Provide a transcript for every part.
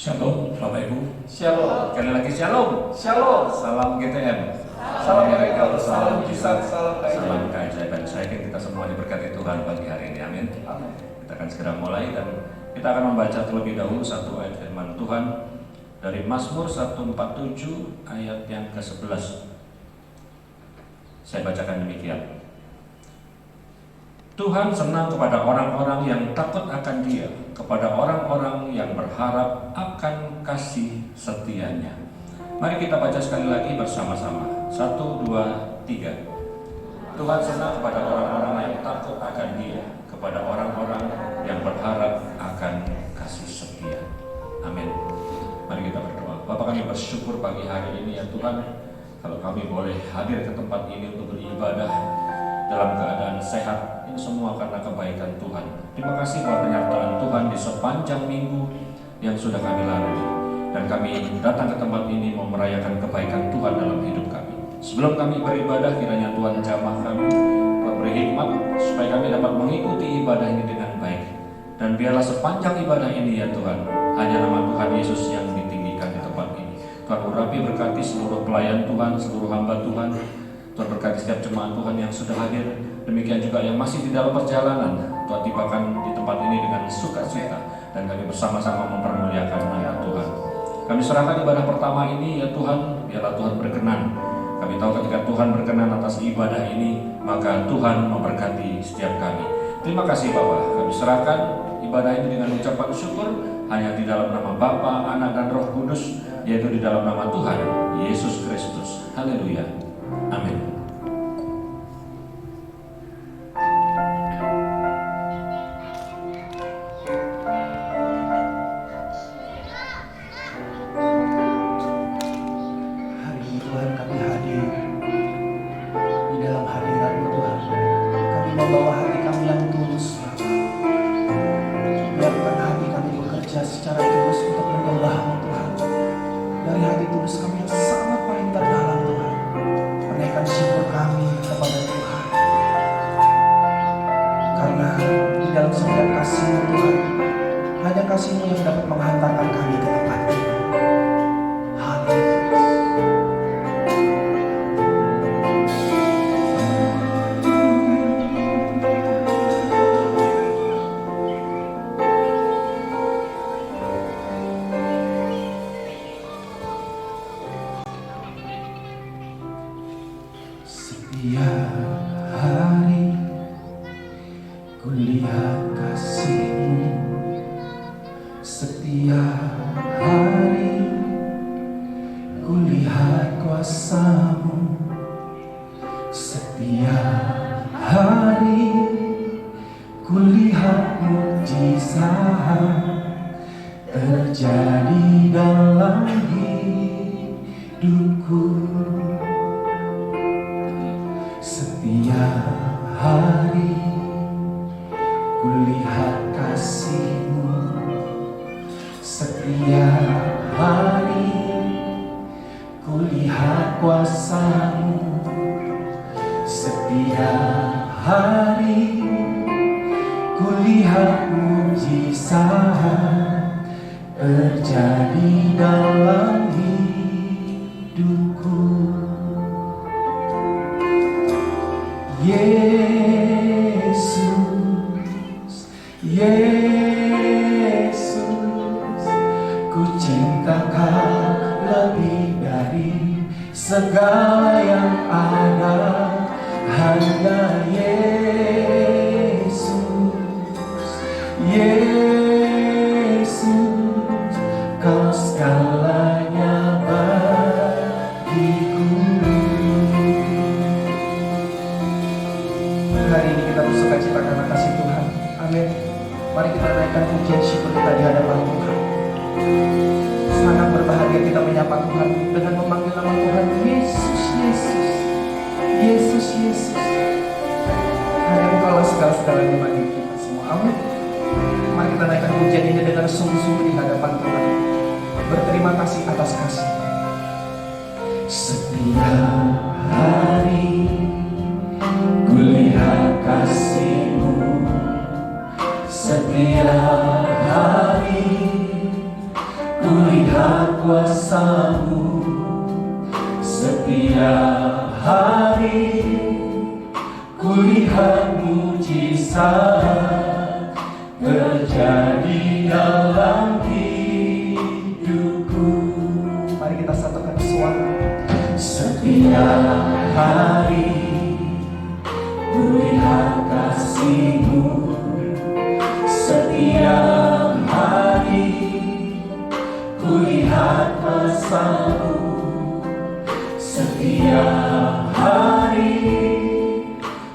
Shalom, Bapak Ibu. Shalom. Sekali lagi shalom. Shalom. Salam GTM. Salam miracle, salam mujizat, salam Salam keajaiban. keajaiban. Saya yakin kita semua diberkati Tuhan pagi hari ini. Amin. Amin. Kita akan segera mulai dan kita akan membaca terlebih dahulu satu ayat firman Tuhan dari Mazmur 147 ayat yang ke-11. Saya bacakan demikian. Tuhan senang kepada orang-orang yang takut akan Dia, kepada orang-orang yang berharap akan kasih setianya. Mari kita baca sekali lagi bersama-sama. 1, 2, 3. Tuhan senang kepada orang-orang yang takut akan Dia, kepada orang-orang yang berharap akan kasih setia. Amin. Mari kita berdoa. Bapa, kami bersyukur pagi hari ini ya Tuhan, kalau kami boleh hadir ke tempat ini untuk beribadah dalam keadaan sehat. Ini semua karena kebaikan Tuhan. Terima kasih buat penyertaan Tuhan di sepanjang minggu yang sudah kami lalui. Dan kami datang ke tempat ini mau merayakan kebaikan Tuhan dalam hidup kami. Sebelum kami beribadah, kiranya Tuhan jamah kami, Tuhan beri hikmat supaya kami dapat mengikuti ibadah ini dengan baik. Dan biarlah sepanjang ibadah ini ya Tuhan, hanya nama Tuhan Yesus yang ditinggikan di tempat ini. Tuhan urapi berkati seluruh pelayan Tuhan, seluruh hamba Tuhan. Tuhan berkati setiap jemaat Tuhan yang sudah hadir. Demikian juga yang masih di dalam perjalanan. Tuhan tibakan di tempat ini dengan sukacita. Dan kami bersama-sama mempermuliakan nama Tuhan. Kami serahkan ibadah pertama ini ya Tuhan. Biarlah Tuhan berkenan. Kami tahu ketika Tuhan berkenan atas ibadah ini, maka Tuhan memberkati setiap kami. Terima kasih Bapa. Kami serahkan ibadah ini dengan ucapan syukur. Hanya di dalam nama Bapa, Anak dan Roh Kudus. Yaitu di dalam nama Tuhan Yesus Kristus. Haleluya. Amin. Mari kita naikkan pujian ini dengan sungguh-sungguh di hadapan Tuhan. Berterima terima kasih atas kasih. Setiap hari kulihat kasih-Mu, setiap hari kulihat kuasa-Mu, setiap hari kulihat mujizat terjadi dalam hidupku. Mari kita satukan suara. Setiap hari kulihat kasih-Mu, setiap hari kulihat kuasa-Mu, setiap hari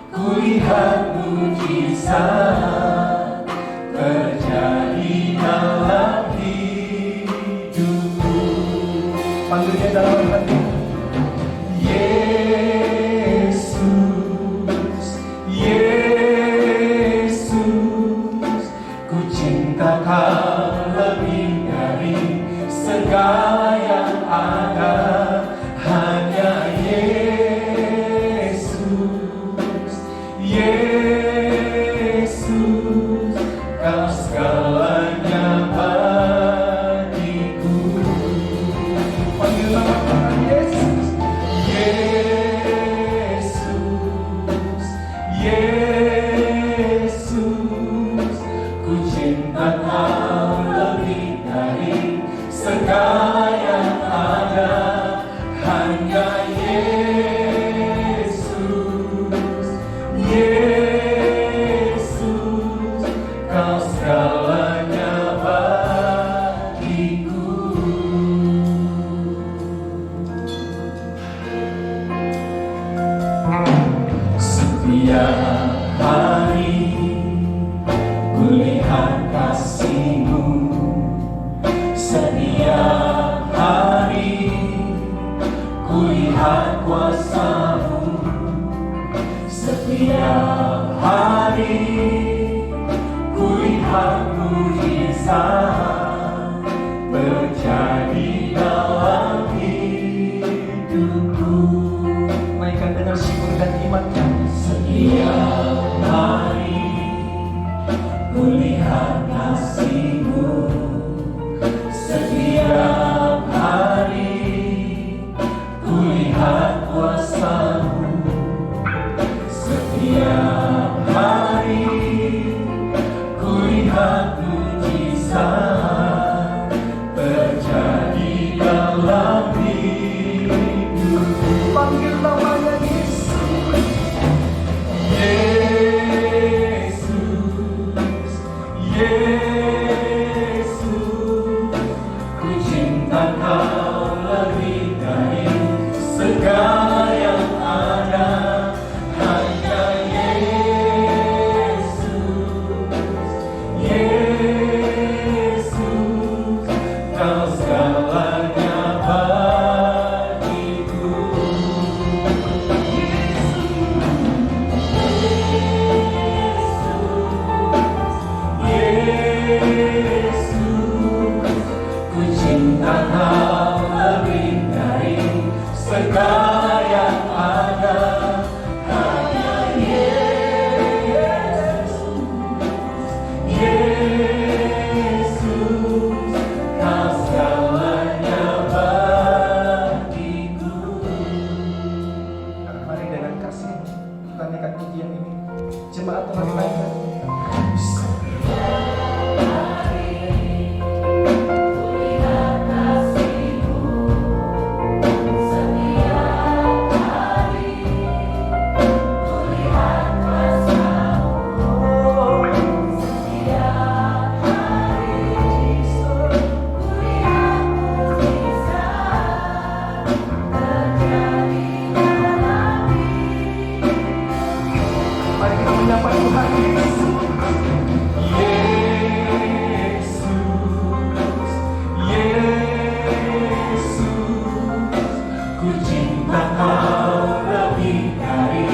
kulihat mujizat terjadi dalam hidupku. Panggilnya dalam hati. Yesus, Yesus, ku cinta Kau lebih dari segala yang ada. Hanya Yesus, Yesus, Kau segalanya bagiku. Panggil nama Tuhan Yesus. Yesus, Yesus, ku cinta Kau lebih dari segala yang ada. Hanya Yesus, Yesus, Kau segalanya bagiku. Setiap hari kulihat kasih-Mu, setiap hari kulihat kuasa-Mu, setiap hari kulihat mujizat terjadi dalam hidupku. Naikkan dengan syukur dan iman. Setiap hari kulihat kasih-Mu, setiap hari kulihat kuasa-Mu, setiap hari kulihat mujizat terjadi dalam hidupku. Panggil namanya Yesus. Yesus, Yesus, ku cinta Kau lebih dari segala yang ada. Hanya Yesus, Yesus, Kau segalanya bagiku. Yesus, ku cinta Kau lebih dari segala yang ada. Hanya Yesus, Yesus, Kau segalanya bagiku. Mari dengan kasih kita naikkan pujian ini. Jemaat telah dinaikkan. Mari kita menyapa Tuhan Yesus. Yesus, Yesus, ku cinta Kau lebih dari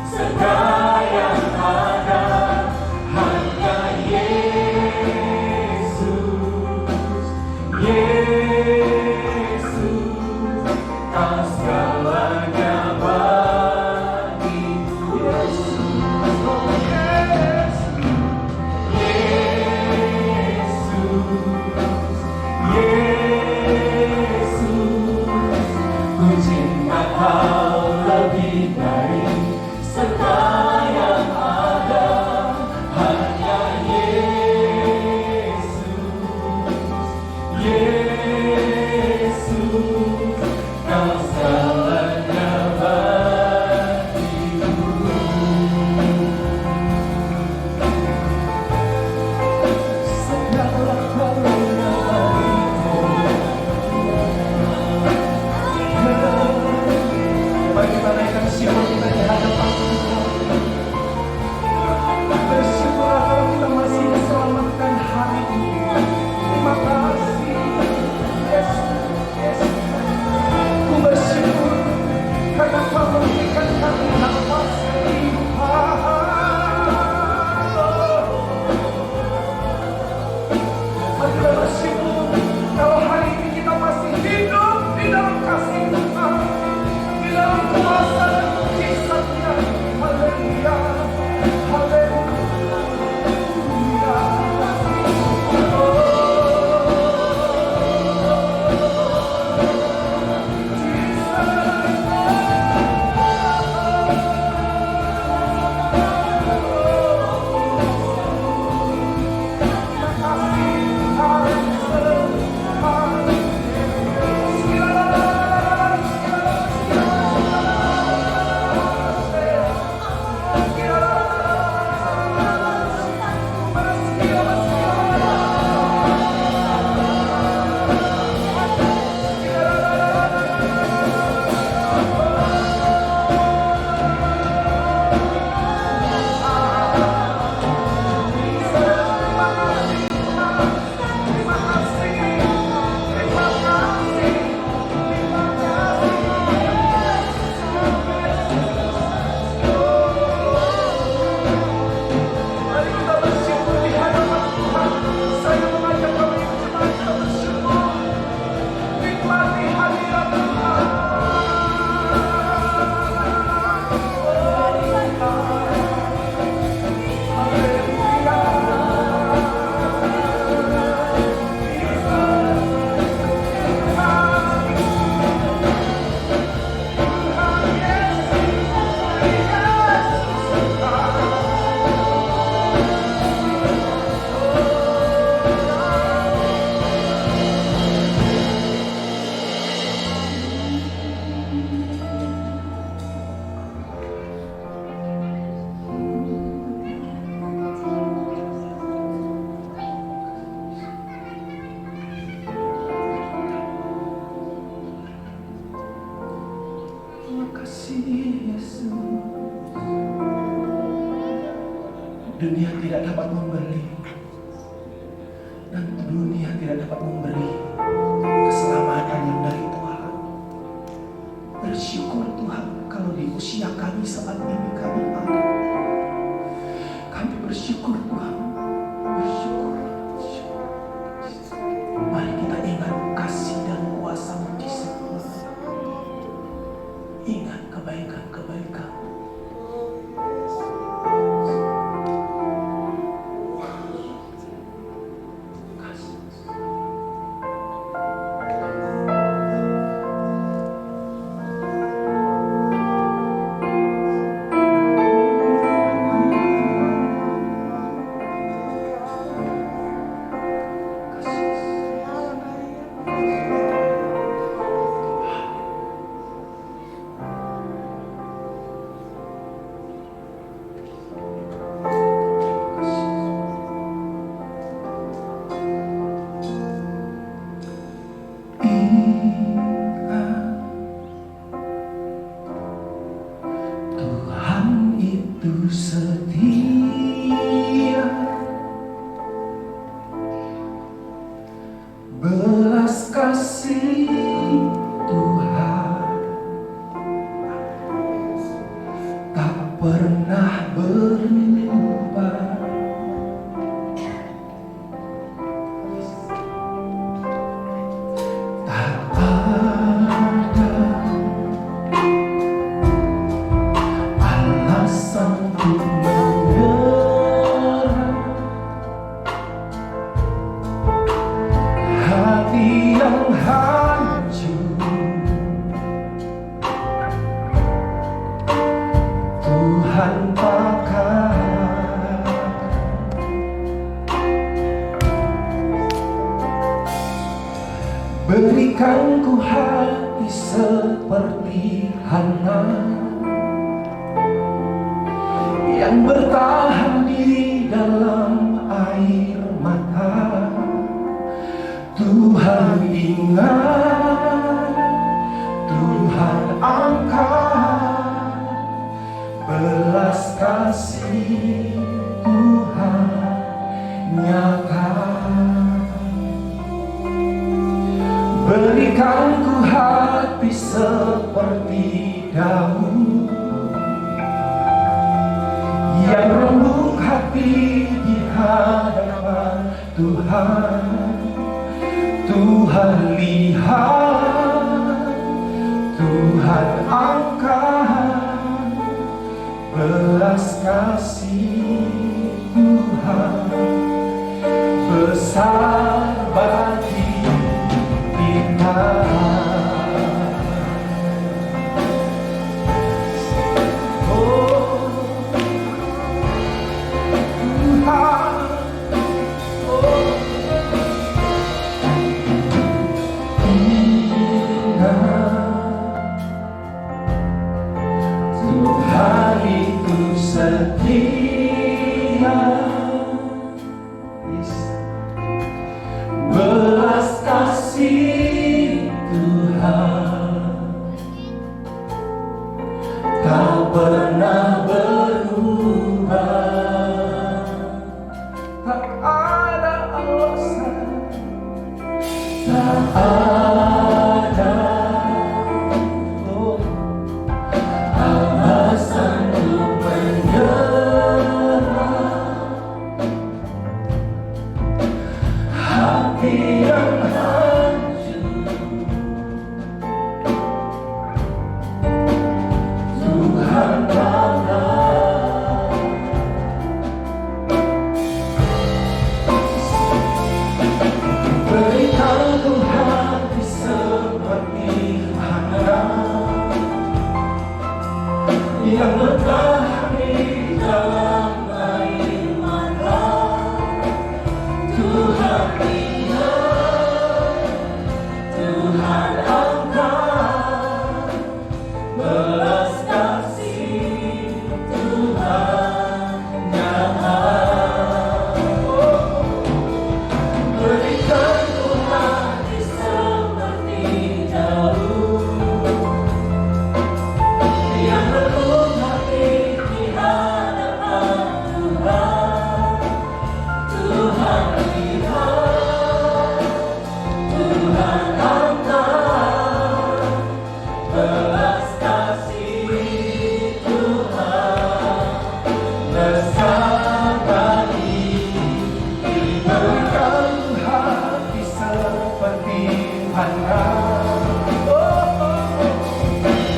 segala yang ada. Hanya Yesus, Yesus, Dunia tidak dapat membeli dan dunia tidak dapat memberi keselamatan yang dari Tuhan. Bersyukur Tuhan kalau di usia kami saat ini kami ada. Kami bersyukur Tuhan, bersyukur. Mari kita ingat kasih dan kuasa-Mu di semua. Ingat kebaikan-kebaikan. Tuhan itu setia, belas kasih Tuhan tak pernah berubah. Tak ada alasan untuk menyerah. Hati yang hancur Tuhan pakai. Berikan ku hati seperti Hana yang bertahan di dalam air mata. Tuhan ingat, Tuhan angkat, belas kasih Tuhan nyata. Berikan ku hati seperti Daud yang rembuk hati di hadapan Tuhan. Tuhan lihat, Tuhan angkat, belas kasih Tuhan besar bagi kita. Tuhan itu setia, belas kasih Tuhan tak pernah berubah. Tak ada alasan, tak ada alasan untuk menyerah. Hati yang hancur Tuhan pakai. Berikan ku hati Hana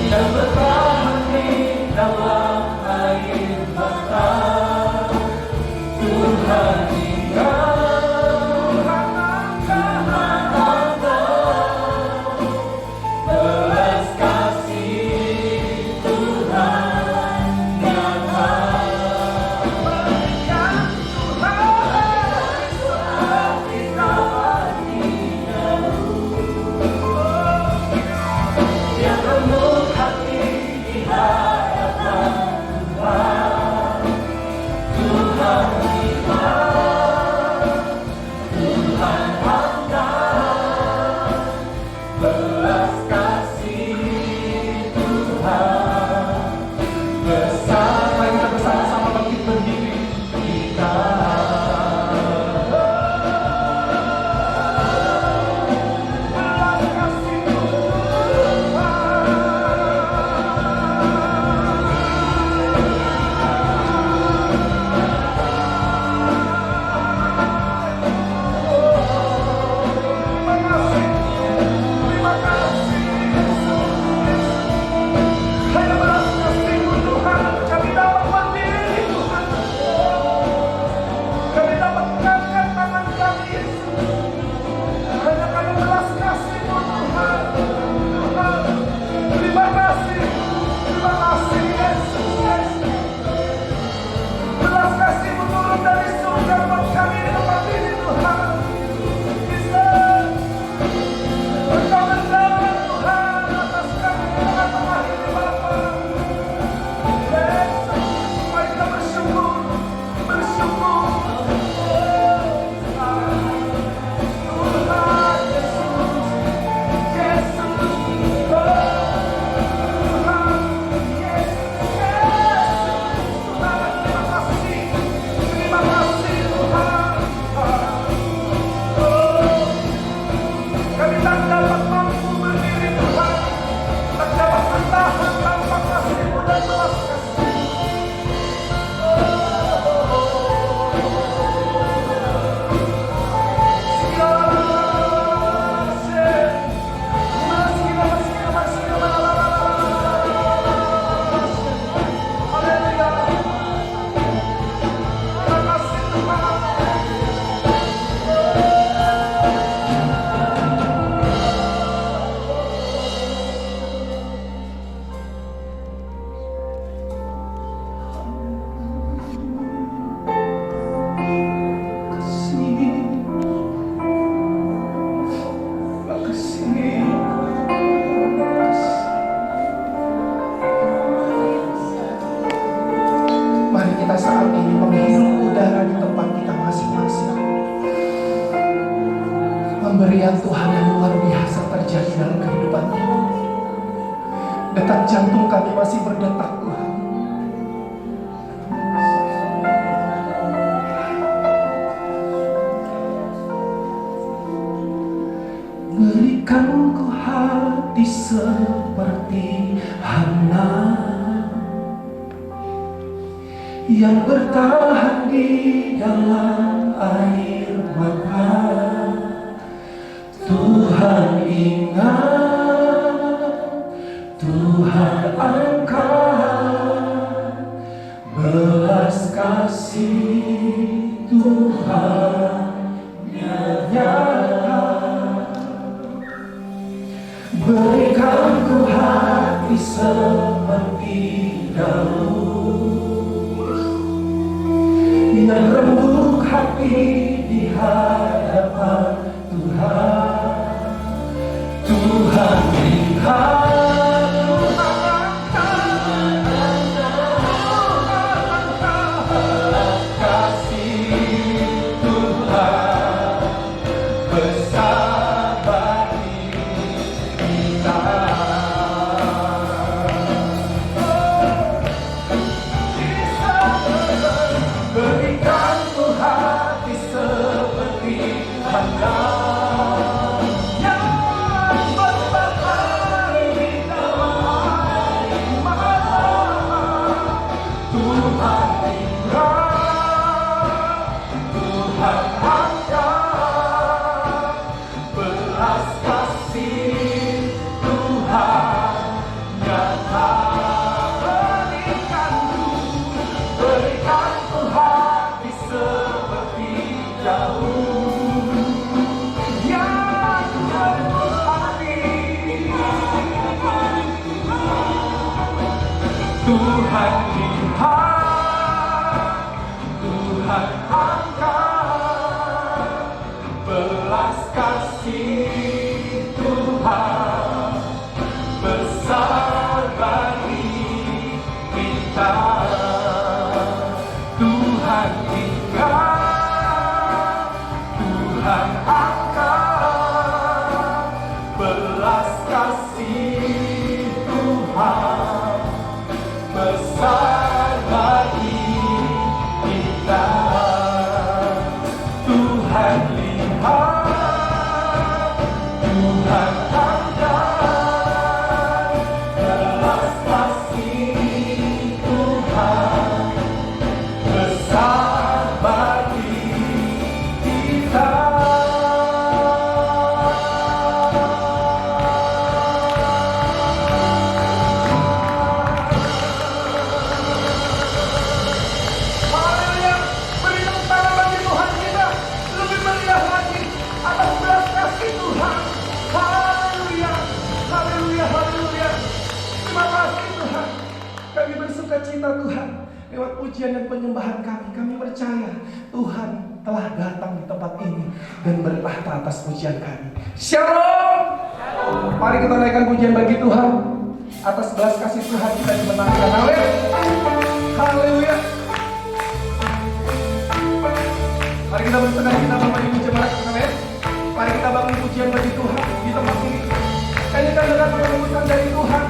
yang bertahan di dalam air mata. Tuhan ingat, Tuhan engkau, belas kasih Tuhan nyata. Berikan Tuhan seperti hati yang remuk hati di hadapan Tuhan. Tuhan ingat, Tuhan pandang, belas kasih Tuhan besar. Mari kita bersama-sama bangkit berdiri kita. Belas kasih saat ini menghirup udara di tempat kita masing-masing. Pemberian Tuhan yang luar biasa terjadi dalam kehidupan kita. Detak jantung kami masih berdetak, Tuhan. Berikan ku hati seperti Hana yang bertahan di dalam air mata. Tuhan ingat, Tuhan angkat, belas kasih Tuhan nyata. Berikan ku hati seperti Daud yang remuk hati di hadapan Tuhan. Tuhan lihat, Tuhan angkat, belas kasih Tuhan besar bagi kita. Berikan ku hati seperti Hana belas kasih Tuhan besar bagi kita. Tuhan lihat, Tuhan angkat, belas kasih Tuhan besar bagi kita. Haleluya, beri tepuk tangan bagi Tuhan kita. Lebih meriah lagi atas belas kasih Tuhan. Haleluya, haleluya, haleluya. Terima kasih Tuhan. Kami bersuka cita Tuhan. Lewat pujian dan penyembahan kami percaya Tuhan telah datang di tempat ini dan bertahta atas pujian kami. Shalom. Mari kita naikkan pujian bagi Tuhan. Atas belas kasih Tuhan kita dimenangkan. Haleluya. Mari kita bersenang kita bagi jemaat. Amin. Mari kita bangun pujian bagi Tuhan di tempat ini. Nyanyikan dengan penghembusan dari Tuhan.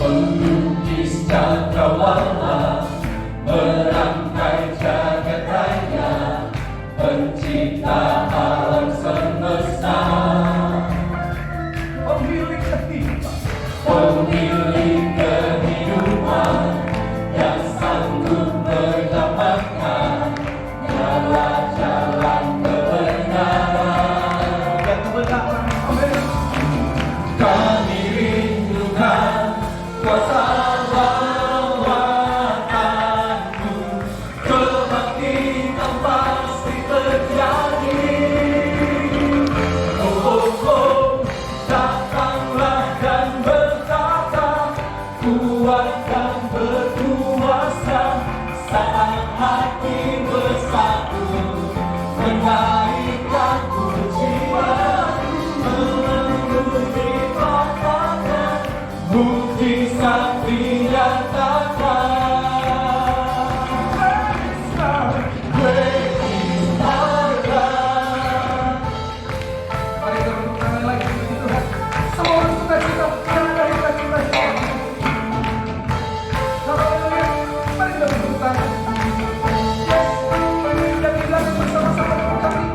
Pelukis cakrawala merangkai jagat raya, pencipta alam semesta, Pemilik kehidupan, pemilik kehidupan yang sanggup menyelamatkan jalan-jalan kebenaran. yang kebenaran. Amin. Kami rindukan kuasa lawatanmu, kebangkitan pasti terjadi. Oh, oh, oh, datanglah dan berkata, kuat dan berkuasa, saat hati bersatu, menaikkan pujian, menguji katakan, bukti sakti nyatakan. Great is our God. Mari kita bertepuk tangan lagi bagi Tuhan. Semua orang suka cita, yang ada di hati kita. Haleluya. Mari kita bertepuk tangan. Yes. Dan di belakang bersama-sama dengan kami.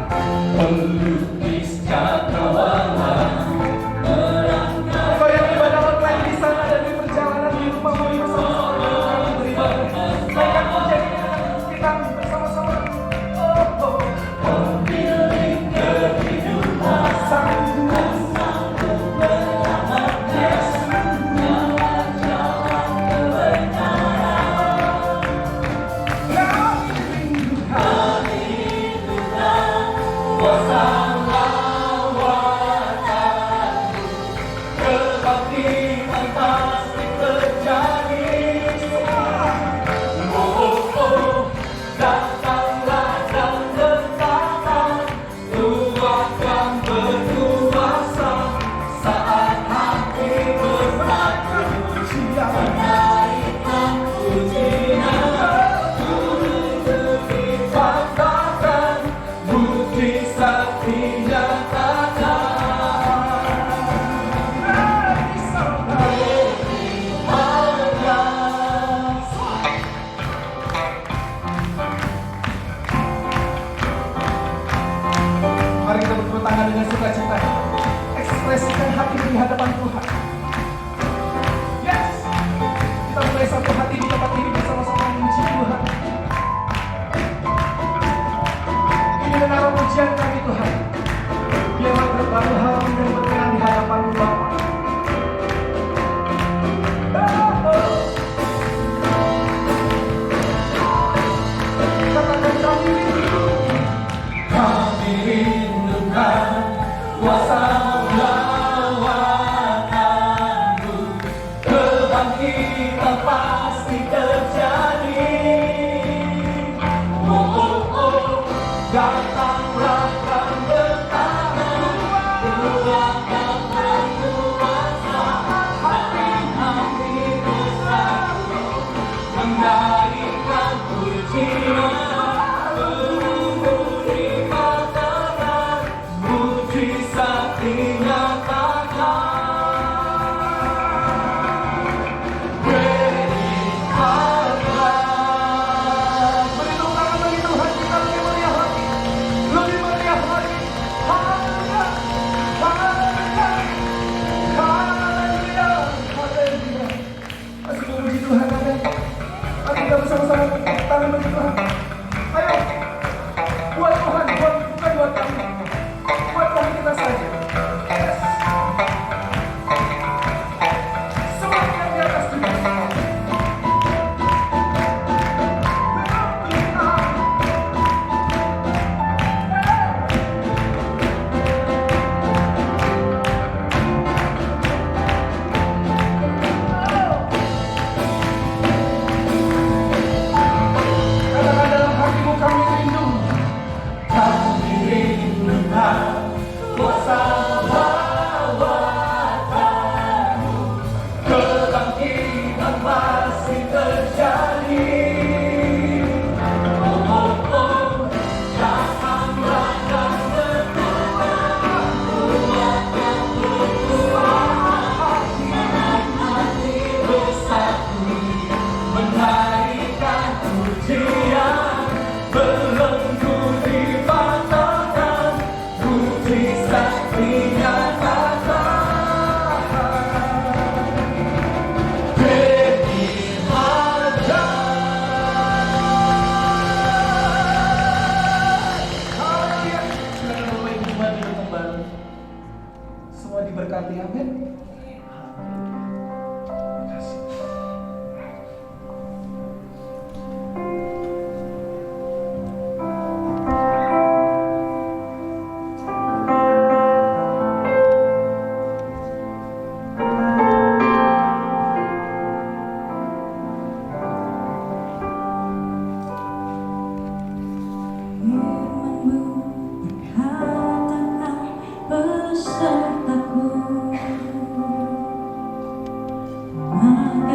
Pelukis cakrawala merangkai Kau yang ibadah online di sana dan di perjalanan di rumah, mari bersama-sama dengan kami beribadah. Naikkan pujian ini dengan kita bersama-sama. Oh, oh. pemilik kehidupan, Sanggup. Yes. Kami rindukan kuasa lawatanmu, kebangkitan pasti terjadi. Oh, oh, oh, datanglah dan berkata, kuat dan berkuasa, saat hati bersatu, menaikkan pujian, menguji katakan, bukti sakti nyatakan. Mari kita bertepuk tangan dengan sukacita. Ekspresikan hati di hadapan Tuhan. Yes. Kita mulai satu hati di tempat ini bersama-sama memuji Tuhan. Ini menara pujian kami Tuhan. Biarlah berbagai hal yang berkenan di hadapan-Mu Bapa. Katakan kami rindu. Kami rindukan kuasa lawatan, target. Kasih. Firman-Mu berkatakan besertaku, maka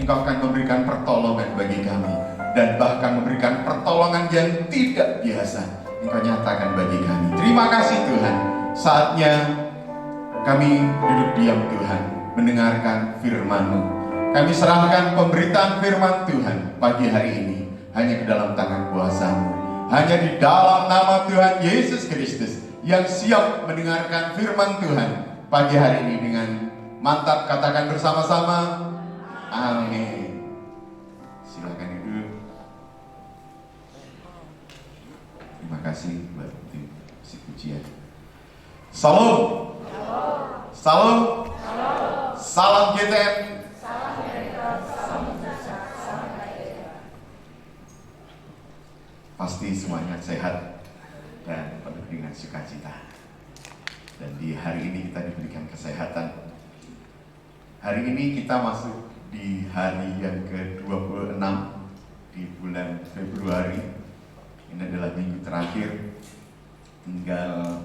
Engkau akan memberikan pertolongan bagi kami, dan bahkan memberikan pertolongan yang tidak biasa Engkau nyatakan bagi kami. Terima kasih Tuhan. Saatnya kami duduk diam Tuhan, mendengarkan firman-Mu. Kami serahkan pemberitaan firman Tuhan pagi hari ini hanya ke dalam tangan kuasa-Mu. Hanya di dalam nama Tuhan Yesus Kristus yang siap mendengarkan firman Tuhan pagi hari ini dengan mantap katakan bersama-sama, amin. Silakan duduk. Terima kasih buat si pujian. Salam. Salam. Salam GTM. Pasti semuanya sehat dan penuh dengan sukacita. Dan di hari ini kita diberikan kesehatan. Hari ini kita masuk di hari yang ke-26 di bulan Februari. Ini adalah minggu terakhir. Tinggal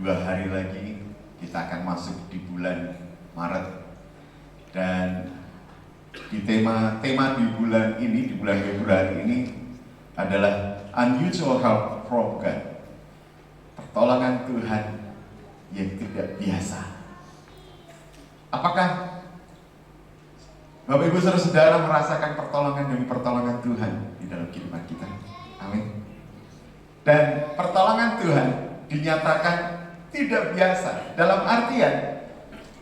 2 hari lagi kita akan masuk di bulan Maret. Dan di tema di bulan ini, di bulan Februari ini adalah unusual help from God. Pertolongan Tuhan yang tidak biasa. Apakah Bapak Ibu Saudara merasakan pertolongan demi pertolongan Tuhan di dalam kehidupan kita? Amin. Dan pertolongan Tuhan dinyatakan tidak biasa dalam artian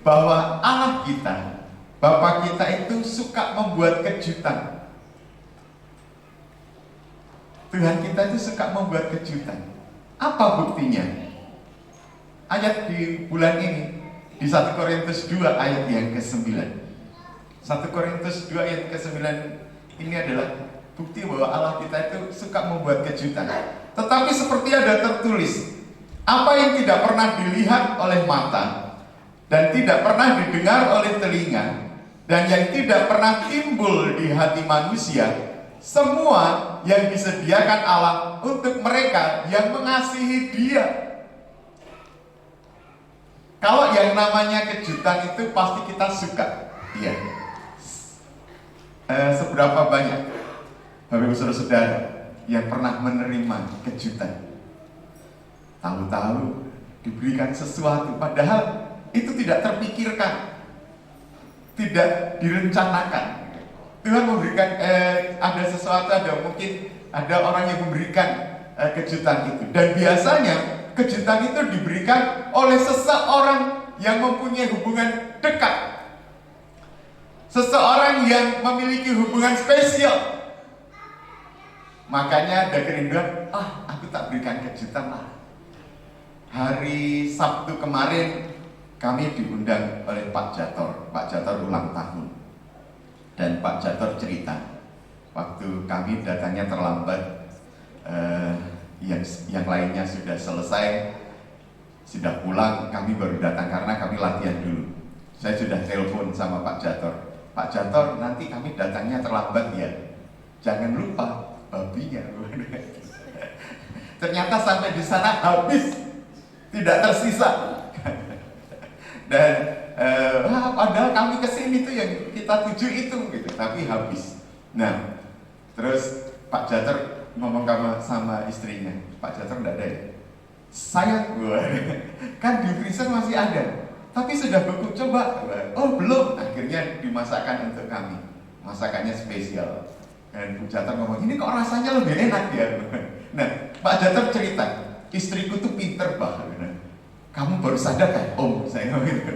bahwa Allah kita, Bapa kita itu suka membuat kejutan. Tuhan kita itu suka membuat kejutan. Apa buktinya? Ayat di bulan ini di 1 Korintus 2 ayat yang ke-9. 1 Korintus 2 ayat ke-9 ini adalah bukti bahwa Allah kita itu suka membuat kejutan. Tetapi seperti ada tertulis, apa yang tidak pernah dilihat oleh mata dan tidak pernah didengar oleh telinga dan yang tidak pernah timbul di hati manusia, semua yang disediakan Allah untuk mereka yang mengasihi Dia. Kalau yang namanya kejutan itu pasti kita suka. Iya. Seberapa banyak Bapak Ibu Saudara yang pernah menerima kejutan? Tahu-tahu diberikan sesuatu, padahal itu tidak terpikirkan, tidak direncanakan. Tuhan memberikan ada sesuatu, mungkin ada orang yang memberikan kejutan itu. Dan biasanya kejutan itu diberikan oleh seseorang yang mempunyai hubungan dekat, seseorang yang memiliki hubungan spesial. Makanya ada kerinduan, aku tak berikan kejutan lah. Hari Sabtu kemarin kami diundang oleh Pak Jator. Pak Jator ulang tahun. Dan Pak Jator cerita, waktu kami datangnya terlambat, yang lainnya sudah selesai, sudah pulang, kami baru datang karena kami latihan dulu. Saya sudah telepon sama Pak Jator. Pak Jator, nanti kami datangnya terlambat ya. Jangan lupa babinya. Ternyata sampai di sana habis, tidak tersisa. Dan padahal kami kesini tuh yang kita tuju itu gitu, tapi habis. Nah, terus Pak Jator ngomong sama istrinya, Pak Jator enggak ada ya? Saya kan di freezer masih ada, tapi sudah beku, coba. Oh belum, akhirnya dimasakkan untuk kami. Masakannya spesial. Dan Bu Jator ngomong, ini kok rasanya lebih enak ya. Nah, Pak Jator cerita, istriku tuh pinter banget. Kamu baru sadar kan? Om, saya ngomong gitu.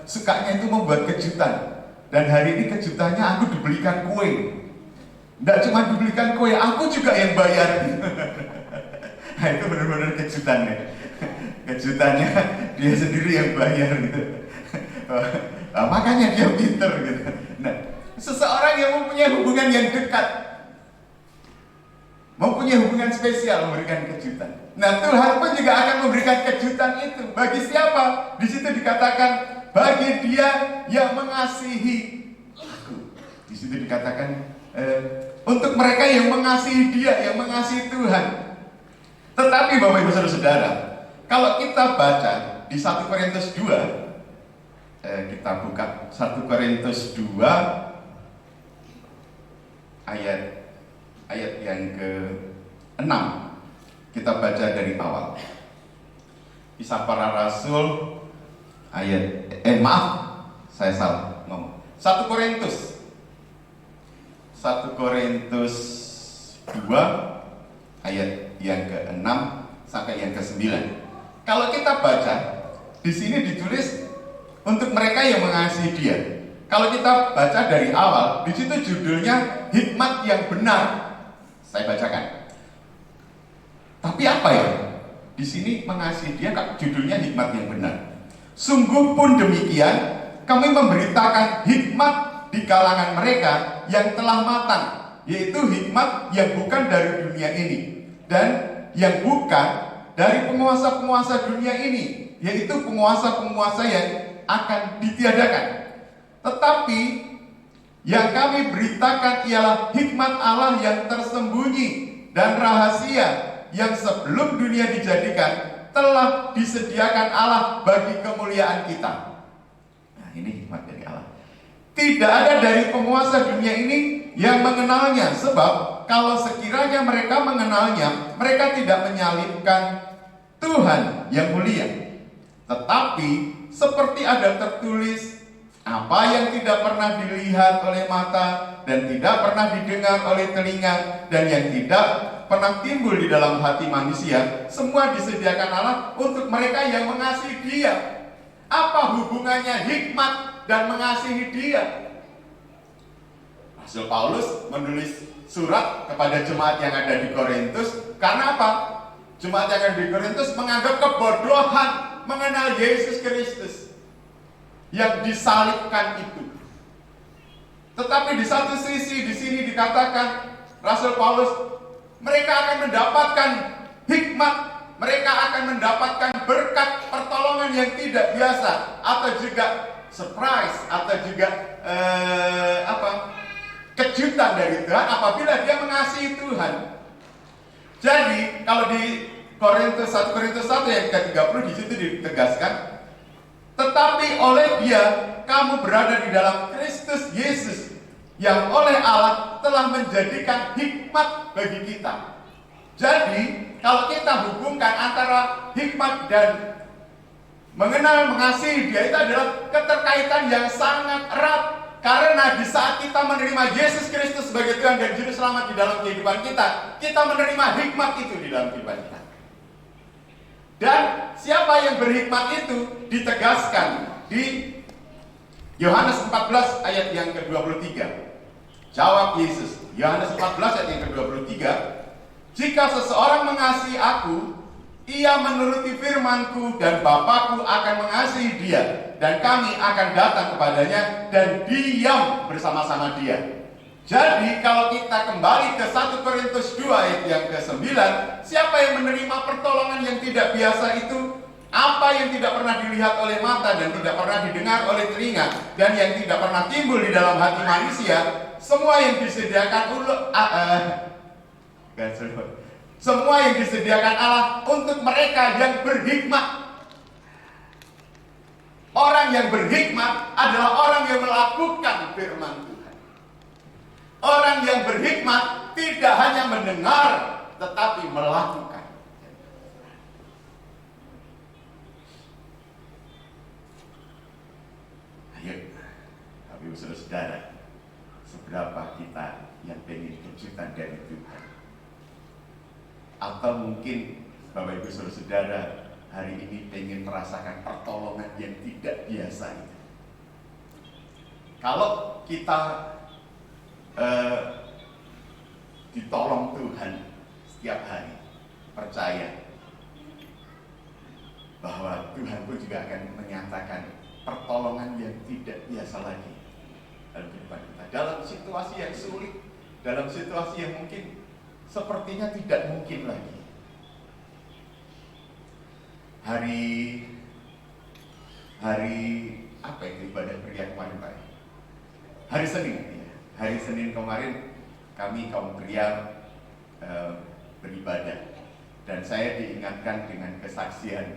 Sukanya itu membuat kejutan. Dan hari ini kejutannya aku dibelikan kue. Tidak cuma dibelikan kue, aku juga yang bayar. Nah, itu benar-benar kejutannya. Kejutannya dia sendiri yang bayar gitu. Makanya dia pinter gitu. Nah, seseorang yang mempunyai hubungan yang dekat, mempunyai hubungan spesial, memberikan kejutan. Nah, Tuhan pun juga akan memberikan kejutan itu. Bagi siapa? Di situ dikatakan bagi dia yang mengasihi aku. Di situ dikatakan untuk mereka yang mengasihi Dia, yang mengasihi Tuhan. Tetapi Bapak Ibu Saudara, kalau kita baca di 1 Korintus 2 kita buka 1 Korintus 2 ayat yang ke-6. Kita baca dari awal. Kisah Para Rasul saya salah ngomong. 1 Korintus 2 ayat yang ke-6 sampai yang ke-9. Kalau kita baca, di sini ditulis untuk mereka yang mengasihi Dia. Kalau kita baca dari awal, di situ judulnya hikmat yang benar. Saya bacakan. Tapi apa ya? Di sini mengasihi Dia, judulnya hikmat yang benar. Sungguh pun demikian, kami memberitakan hikmat di kalangan mereka yang telah matang, yaitu hikmat yang bukan dari dunia ini dan yang bukan dari penguasa-penguasa dunia ini, yaitu penguasa-penguasa yang akan ditiadakan. Tetapi yang kami beritakan ialah hikmat Allah yang tersembunyi dan rahasia yang sebelum dunia dijadikan telah disediakan Allah bagi kemuliaan kita. Nah, ini hikmat dari Allah. Tidak ada dari penguasa dunia ini yang mengenalnya, sebab kalau sekiranya mereka mengenalnya, mereka tidak menyalibkan Tuhan yang mulia. Tetapi seperti ada tertulis, apa yang tidak pernah dilihat oleh mata dan tidak pernah didengar oleh telinga dan yang tidak pernah timbul di dalam hati manusia, semua disediakan Allah untuk mereka yang mengasihi Dia. Apa hubungannya hikmat dan mengasihi Dia? Rasul Paulus menulis surat kepada jemaat yang ada di Korintus. Karena apa? Jemaat yang ada di Korintus menganggap kebodohan mengenal Yesus Kristus yang disalibkan itu. Tetapi di satu sisi di sini dikatakan Rasul Paulus, mereka akan mendapatkan hikmat, mereka akan mendapatkan berkat pertolongan yang tidak biasa, atau juga surprise, atau juga kejutan dari Tuhan apabila dia mengasihi Tuhan. Jadi kalau di 1 Korintus 1 ayat ke-30 di situ ditegaskan, tetapi oleh Dia kamu berada di dalam Kristus Yesus, yang oleh Allah telah menjadikan hikmat bagi kita. Jadi kalau kita hubungkan antara hikmat dan mengenal mengasihi Dia, itu adalah keterkaitan yang sangat erat. Karena di saat kita menerima Yesus Kristus sebagai Tuhan dan Juru Selamat di dalam kehidupan kita, kita menerima hikmat itu di dalam kehidupan kita. Dan siapa yang berhikmat itu ditegaskan di Yohanes 14 ayat yang ke-23. Jawab Yesus, Yohanes 14 ayat yang ke-23, jika seseorang mengasihi aku, ia menuruti firman-Ku, dan Bapa-Ku akan mengasihi dia, dan kami akan datang kepadanya dan diam bersama-sama dia. Jadi kalau kita kembali ke 1 Korintus 2 ayat yang ke-9, siapa yang menerima pertolongan yang tidak biasa itu? Apa yang tidak pernah dilihat oleh mata dan tidak pernah didengar oleh telinga dan yang tidak pernah timbul di dalam hati manusia, semua yang disediakan semua yang disediakan Allah untuk mereka yang berhikmat. Orang yang berhikmat adalah orang yang melakukan firman Tuhan. Orang yang berhikmat tidak hanya mendengar, tetapi melakukan. Ayo, Bapak Ibu Saudara, seberapa kita yang pengen kejutan dari Tuhan? Atau mungkin Bapak Ibu Saudara hari ini pengen merasakan pertolongan yang tidak biasa itu. Kalau kita ditolong Tuhan setiap hari, percaya bahwa Tuhan pun juga akan menyatakan pertolongan yang tidak biasa lagi dalam kehidupan kita. Dalam situasi yang sulit, dalam situasi yang mungkin sepertinya tidak mungkin lagi. Hari apa itu ibadah pria kemarin Pak? Hari Senin, ya. Hari Senin kemarin kami kaum pria beribadah, dan saya diingatkan dengan kesaksian,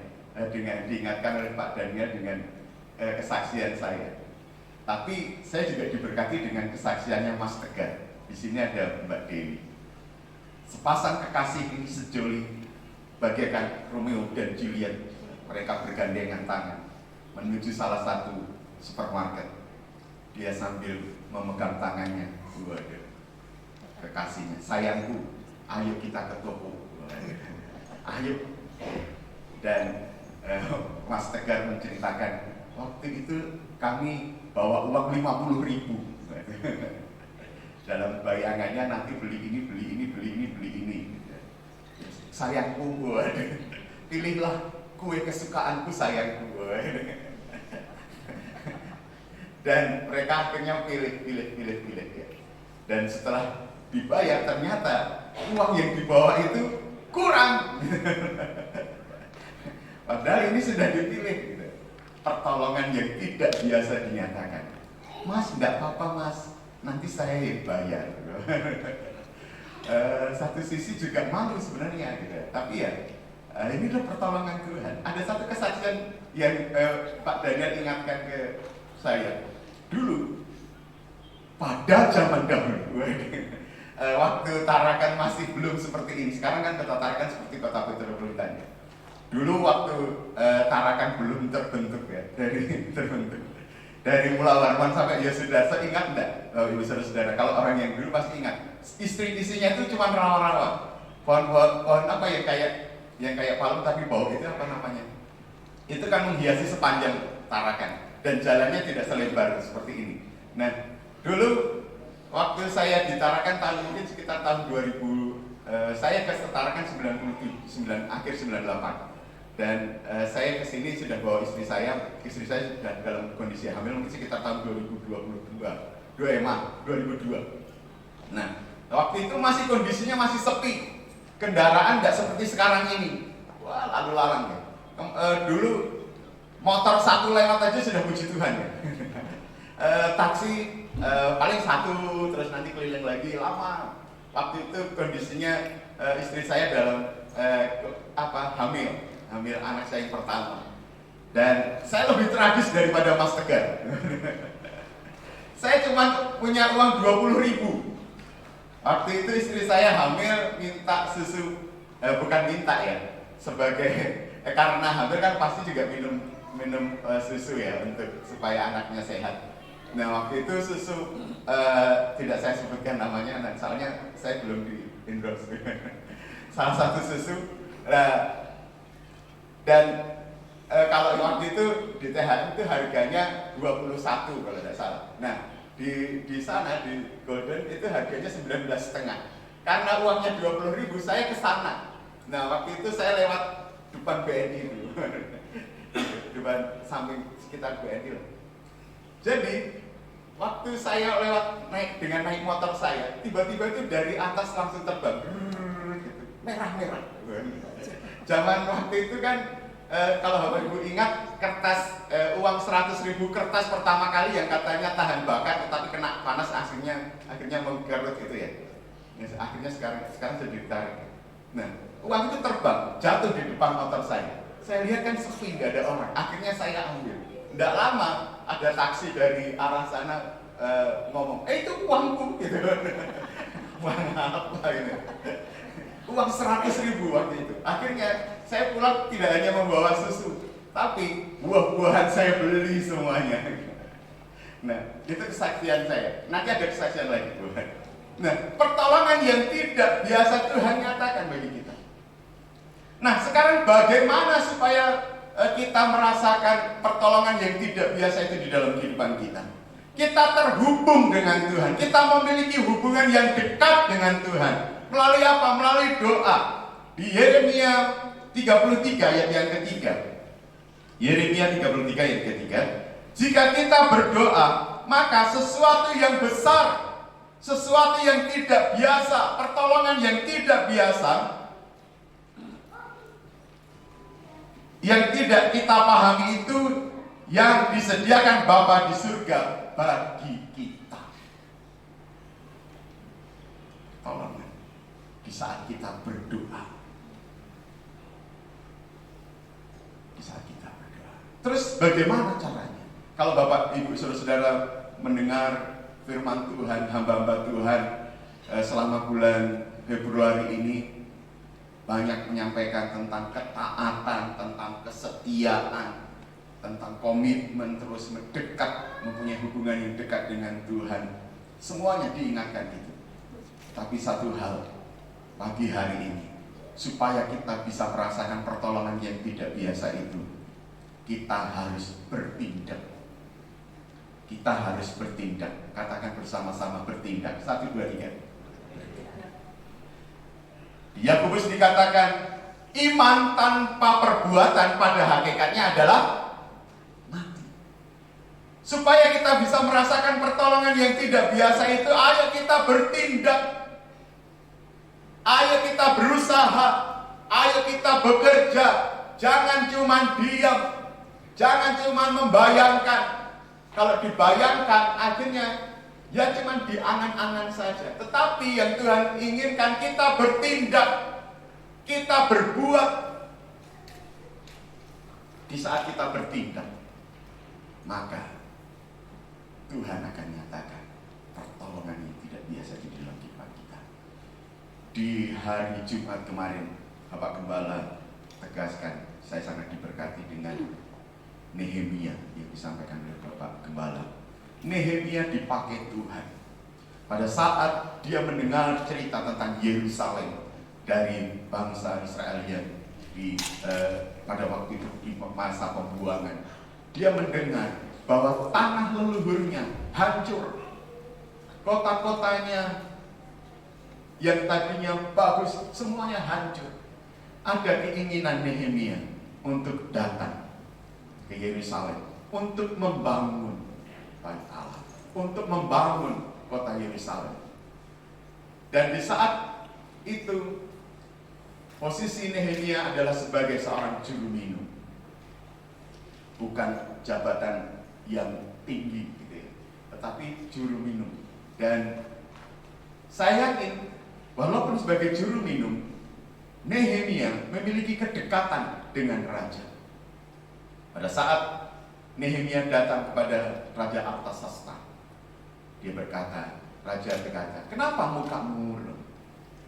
diingatkan oleh Pak Daniel dengan kesaksian saya. Tapi saya juga diberkati dengan kesaksiannya Mas Tegar. Di sini ada Mbak Dewi. Sepasang kekasih ini sejoli bagaikan Romeo dan Juliet. Mereka bergandengan tangan menuju salah satu supermarket. Dia sambil memegang tangannya, waduh, kekasihnya, sayangku, ayo kita ke toko. Ayo. Dan Mas Tegar menceritakan, waktu itu kami bawa uang 50.000. Dalam bayangannya nanti beli ini, beli ini, beli ini, beli ini. Sayangku, waduh, pilihlah kue kesukaanku sayangku. Dan mereka akhirnya pilih ya. Dan setelah dibayar ternyata uang yang dibawa itu kurang. Padahal ini sudah dipilih gitu. Pertolongan yang tidak biasa dinyatakan. Mas, tidak apa-apa mas, nanti saya yang bayar. Satu sisi juga malu sebenarnya gitu. Tapi ya ini adalah pertolongan Tuhan. Ada satu kesaksian yang Pak Daniel ingatkan ke saya. Dulu, pada zaman dahulu, waktu Tarakan masih belum seperti ini. Sekarang kan kota Tarakan seperti kota metropolitan ya. Dulu waktu Tarakan belum terbentuk ya, dari Mula Warman sampai Yosudarso, ingat enggak? Oh, ibu saudara, kalau orang yang dulu pasti ingat. Istri-istrinya itu cuma rawa-rawa. Pohon apa ya, yang kayak palem tapi bau itu apa namanya? Itu kan menghiasi sepanjang Tarakan dan jalannya tidak selebar seperti ini. Nah, dulu waktu saya di Tarakan mungkin sekitar tahun 2000, saya ke Tarakan 99 akhir 98. Dan saya kesini sudah bawa istri saya sudah dalam kondisi hamil mungkin sekitar tahun 2002. Nah, waktu itu masih kondisinya masih sepi, kendaraan nggak seperti sekarang ini. Wah, lalu lalang ya. Dulu motor satu lewat aja sudah puji Tuhan ya. Taksi paling satu, terus nanti keliling lagi lama. Waktu itu kondisinya istri saya dalam hamil anak saya yang pertama. Dan saya lebih tragis daripada Mas Tegar. Saya cuma punya uang 20.000. Waktu itu istri saya hamil minta susu, bukan minta ya, sebagai karena hamil kan pasti juga minum susu ya untuk supaya anaknya sehat. Nah waktu itu susu tidak saya sebutkan namanya, soalnya saya belum di endorse. Salah satu susu. Dan kalau waktu itu di THM itu harganya 21 kalau tidak salah. Nah di sana di Golden itu harganya 19,5. Karena uangnya 20.000 saya ke sana. Nah waktu itu saya lewat depan BNI dulu. Depan samping sekitar BNI lah. Jadi waktu saya lewat dengan naik motor saya, tiba-tiba itu dari atas langsung terbang, gitu, merah-merah. Zaman waktu itu kan, kalau Bapak Ibu ingat kertas uang 100.000 kertas pertama kali yang katanya tahan bakar, tetapi kena panas akhirnya menggerut itu ya. Akhirnya sekarang jadi ditarik. Nah, uang itu terbang, jatuh di depan motor saya. Saya lihat kan sepi, nggak ada orang. Akhirnya saya ambil. Nggak lama ada taksi dari arah sana ngomong, itu uangku gitu. Uang apa gitu? Uang 100.000 waktu itu. Akhirnya saya pulang tidak hanya membawa susu, tapi buah-buahan saya beli semuanya. Nah, itu kesaksian saya. Nanti ada kesaksian lagi. Nah, pertolongan yang tidak biasa Tuhan nyatakan bagi kita. Nah, sekarang bagaimana supaya kita merasakan pertolongan yang tidak biasa itu di dalam kehidupan kita? Kita terhubung dengan Tuhan. Kita memiliki hubungan yang dekat dengan Tuhan. Melalui apa? Melalui doa. Di Yeremia 33 ayat yang ketiga. Yeremia 33 ayat ketiga. Jika kita berdoa, maka sesuatu yang besar, sesuatu yang tidak biasa, pertolongan yang tidak biasa, yang tidak kita pahami itu yang disediakan Bapa di surga bagi kita. Tolong di saat kita berdoa. Di saat kita berdoa. Terus bagaimana caranya? Kalau Bapak, Ibu, Saudara-saudara mendengar firman Tuhan, hamba-hamba Tuhan selama bulan Februari ini banyak menyampaikan tentang ketaatan, tentang kesetiaan, tentang komitmen terus mendekat, mempunyai hubungan yang dekat dengan Tuhan. Semuanya diingatkan itu. Tapi satu hal pagi hari ini, supaya kita bisa merasakan pertolongan yang tidak biasa itu, kita harus bertindak. Kita harus bertindak. Katakan bersama-sama, bertindak. 1, 2, 3. Di Yakobus dikatakan, iman tanpa perbuatan pada hakikatnya adalah mati. Supaya kita bisa merasakan pertolongan yang tidak biasa itu, ayo kita bertindak. Ayo kita berusaha. Ayo kita bekerja. Jangan cuma diam. Jangan cuma membayangkan. Kalau dibayangkan, akhirnya ya cuma diangan-angan saja. Tetapi yang Tuhan inginkan kita bertindak, kita berbuat. Di saat kita bertindak, maka Tuhan akan nyatakan pertolongan yang tidak biasa di dalam kehidupan kita. Di hari Jumat kemarin, Bapak Gembala tegaskan, saya sangat diberkati dengan Nehemia yang disampaikan oleh Bapak Gembala. Nehemia dipakai Tuhan. Pada saat dia mendengar cerita tentang Yerusalem dari bangsa Israel pada waktu itu di masa pembuangan, dia mendengar bahwa tanah leluhurnya hancur, kota-kotanya yang tadinya bagus semuanya hancur. Ada keinginan Nehemia untuk datang ke Yerusalem untuk membangun Bait Allah, untuk membangun kota Yerusalem. Dan di saat itu posisi Nehemia adalah sebagai seorang juru minum, bukan jabatan yang tinggi gitu ya, tetapi juru minum. Dan saya yakin walaupun sebagai juru minum, Nehemia memiliki kedekatan dengan raja. Pada saat Nehemia datang kepada Raja Artasasta, raja berkata, kenapa mukamu murung?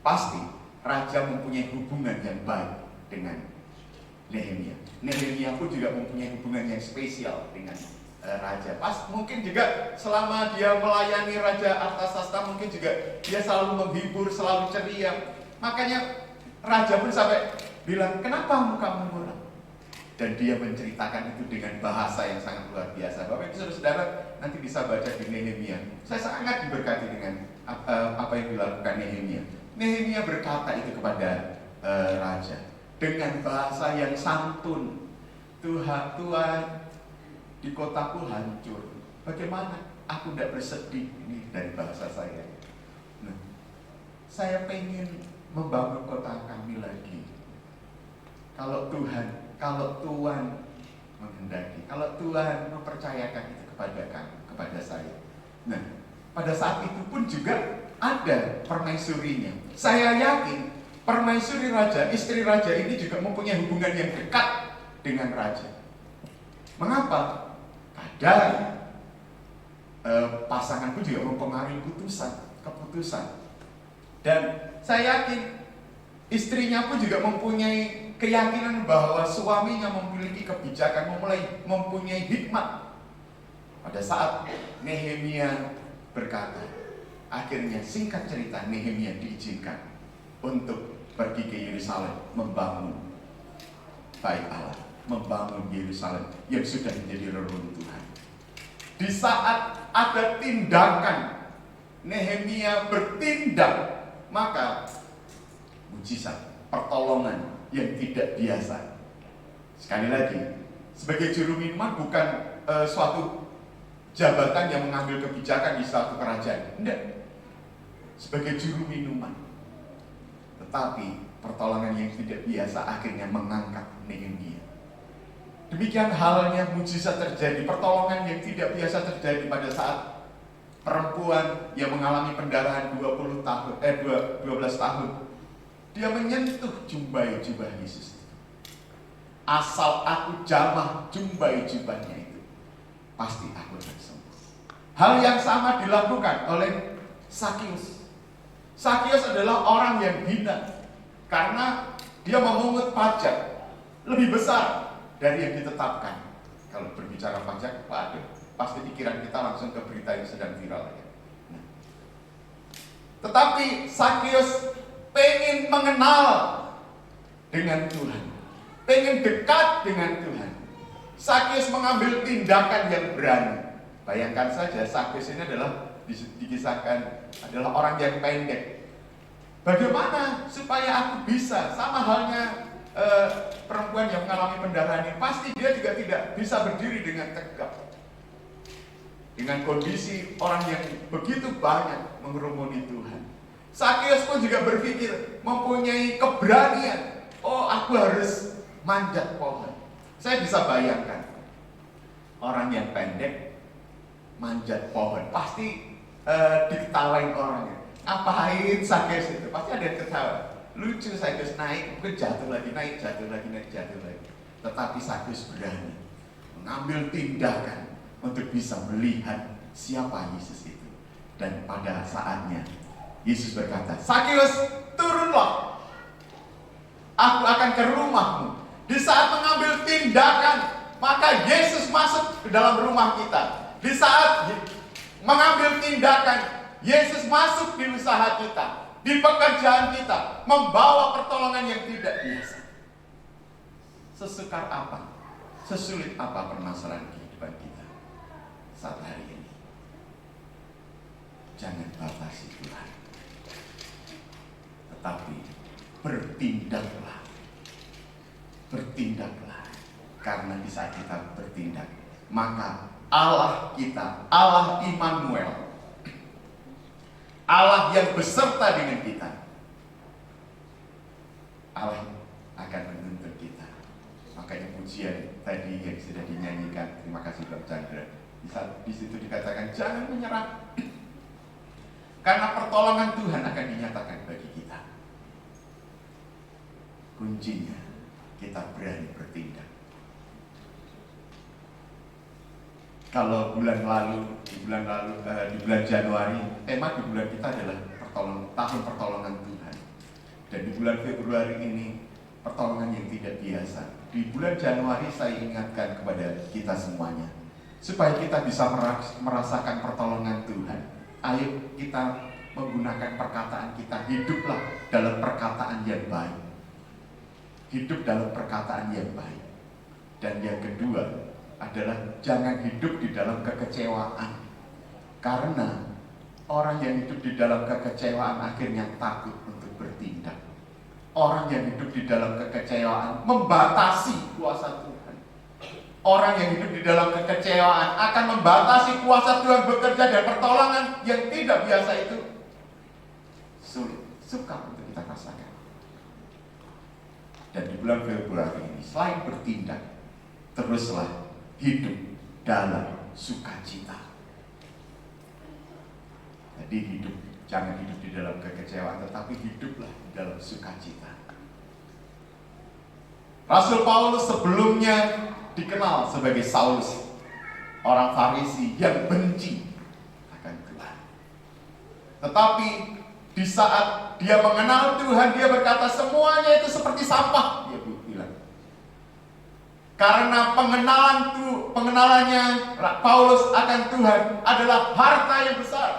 Pasti raja mempunyai hubungan yang baik dengan Nehemia. Nehemia pun juga mempunyai hubungan yang spesial dengan raja. Mungkin juga selama dia melayani Raja Artasasta, mungkin juga dia selalu menghibur, selalu ceria. Makanya raja pun sampai bilang, kenapa mukamu murung? Dan dia menceritakan itu dengan bahasa yang sangat luar biasa. Bapak Ibu Saudara nanti bisa baca di Nehemia. Saya sangat diberkati dengan apa yang dilakukan Nehemia. Nehemia berkata itu kepada raja dengan bahasa yang santun. Tuhan, di kotaku hancur. Bagaimana? Aku tidak bersedih. Ini dari bahasa saya. Nah, saya pengen membangun kota kami lagi. Kalau Tuhan menghendaki, kalau Tuhan mempercayakan itu kepada saya. Nah, pada saat itu pun juga ada permaisurinya. Saya yakin permaisuri raja, istri raja ini juga mempunyai hubungan yang dekat dengan raja. Mengapa? Kadang pasangan pun juga mempengaruhi keputusan. Dan saya yakin istrinya pun juga mempunyai keyakinan bahwa suaminya memiliki kebijakan, mempunyai hikmat. Pada saat Nehemia berkata, akhirnya singkat cerita Nehemia diizinkan untuk pergi ke Yerusalem membangun Bait Allah, membangun Yerusalem yang sudah menjadi reruntuhan. Di saat ada tindakan Nehemia bertindak, maka mujizat, pertolongan yang tidak biasa. Sekali lagi, sebagai juru minuman bukan suatu jabatan yang mengambil kebijakan di suatu kerajaan. Tidak. Sebagai juru minuman. Tetapi pertolongan yang tidak biasa akhirnya mengangkat Nehemia. Demikian halnya mujizat terjadi, pertolongan yang tidak biasa terjadi pada saat perempuan yang mengalami pendarahan 12 tahun. Dia menyentuh jubah Yesus. Asal aku jamah jubahnya itu, pasti aku akan sembuh. Hal yang sama dilakukan oleh Sakius. Sakius adalah orang yang hina karena dia memungut pajak lebih besar dari yang ditetapkan. Kalau berbicara pajak, waduh, pasti pikiran kita langsung ke berita yang sedang viral. Nah. Tetapi Sakius pengen mengenal dengan Tuhan, pengen dekat dengan Tuhan. Sakius mengambil tindakan yang berani. Bayangkan saja, Sakius ini adalah dikisahkan adalah orang yang pendek. Bagaimana supaya aku bisa, sama halnya perempuan yang mengalami pendarahan ini, pasti dia juga tidak bisa berdiri dengan tegak. Dengan kondisi orang yang begitu banyak mengerumuni Tuhan. Sakius pun juga berpikir, mempunyai keberanian. Oh, aku harus manjat pohon. Saya bisa bayangkan orang yang pendek manjat pohon, pasti diketawain orangnya. Ngapain Sakius itu? Pasti ada yang ketawa. Lucu, Sakius naik, mungkin jatuh lagi, naik, jatuh lagi, naik, jatuh lagi. Tetapi Sakius berani mengambil tindakan untuk bisa melihat siapa Yesus itu. Dan pada saatnya Yesus berkata, Sakius, turunlah. Aku akan ke rumahmu. Di saat mengambil tindakan, maka Yesus masuk ke dalam rumah kita. Di saat mengambil tindakan, Yesus masuk di usaha kita, di pekerjaan kita, membawa pertolongan yang tidak biasa. Sesukar apa, sesulit apa permasalahan kehidupan kita saat hari ini, jangan batasi Tuhan, tetapi bertindaklah. Bertindaklah, karena di saat kita bertindak, maka Allah kita, Allah Immanuel, Allah yang beserta dengan kita, Allah akan menuntun kita. Makanya pujian tadi yang sudah dinyanyikan, terima kasih Bang Chandra. Di situ dikatakan jangan menyerah, karena pertolongan Tuhan akan dinyatakan bagi kita. Kuncinya kita berani bertindak. Kalau di bulan Januari, tema di bulan kita adalah tahun pertolongan Tuhan. Dan di bulan Februari ini, pertolongan yang tidak biasa. Di bulan Januari saya ingatkan kepada kita semuanya, supaya kita bisa merasakan pertolongan Tuhan. Ayo kita menggunakan perkataan kita, hiduplah dalam perkataan yang baik. Hidup dalam perkataan yang baik. Dan yang kedua adalah jangan hidup di dalam kekecewaan. Karena orang yang hidup di dalam kekecewaan akhirnya takut untuk bertindak. Orang yang hidup di dalam kekecewaan membatasi kuasa Tuhan. Orang yang hidup di dalam kekecewaan akan membatasi kuasa Tuhan bekerja, dan pertolongan yang tidak biasa itu sulit, sukar untuk kita rasakan. Dan di bulan Februari ini, selain bertindak, teruslah hidup dalam sukacita. Jadi jangan hidup di dalam kekecewaan, tetapi hiduplah di dalam sukacita. Rasul Paulus sebelumnya dikenal sebagai Saulus, orang Farisi yang benci akan Tuhan. Tetapi di saat dia mengenal Tuhan, dia berkata semuanya itu seperti sampah, dia bilang. Karena pengenalannya Paulus akan Tuhan adalah harta yang besar.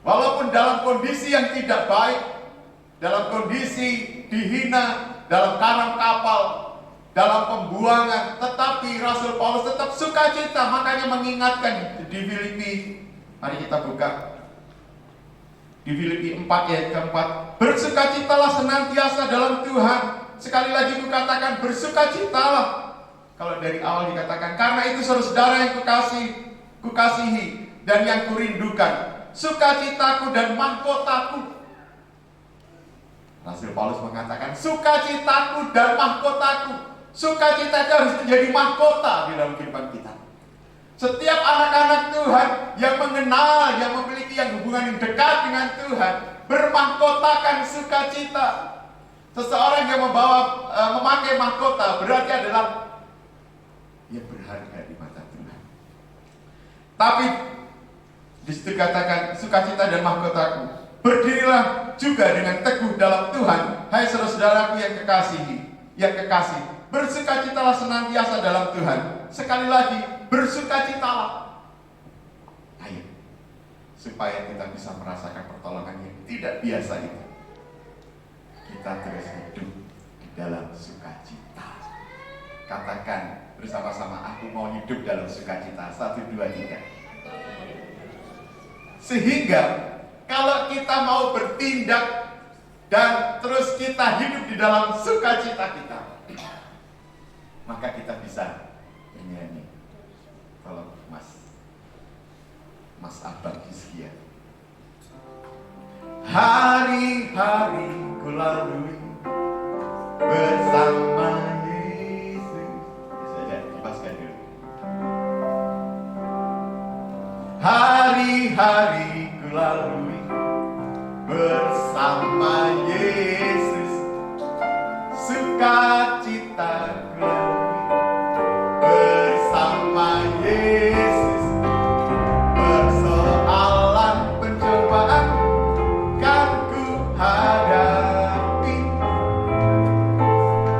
Walaupun dalam kondisi yang tidak baik, dalam kondisi dihina, dalam karang kapal, dalam pembuangan, tetapi Rasul Paulus tetap sukacita. Makanya mengingatkan di Filipi, mari kita buka di Filipi 4 ayat keempat, bersukacitalah senantiasa dalam Tuhan. Sekali lagi kukatakan bersukacitalah. Kalau dari awal dikatakan, karena itu saudara yang kukasihi dan yang kurindukan, sukacitaku dan mahkotaku. Rasul Paulus mengatakan, sukacitaku dan mahkotaku. Sukacita itu harus menjadi mahkota di dalam kehidupan kita. Setiap anak-anak Tuhan yang mengenal, yang memiliki hubungan yang dekat dengan Tuhan, bermahkotakan sukacita. Seseorang yang memakai mahkota berarti adalah dia berharga di mata Tuhan. Tapi di situ katakan sukacita dan mahkotaku. Berdirilah juga dengan teguh dalam Tuhan, hai saudara-saudaraku yang kekasih. Bersukacitalah senantiasa dalam Tuhan. Sekali lagi, bersukacitalah. Ayo, supaya kita bisa merasakan pertolongan yang tidak biasa itu. Kita terus hidup di dalam sukacita. Katakan bersama-sama, aku mau hidup dalam sukacita. 1, 2, 3. Sehingga kalau kita mau bertindak dan terus kita hidup di dalam sukacita kita, maka kita bisa bernyanyi. Tolong Mas Abang Hizkia. Hari-hari ku lalui bersama Yesus. Saja dipaskan dulu. Hari-hari ku lalui bersama Yesus, sukacita ku lalui bersama Yesus. Persoalan pencobaan kan ku hadapi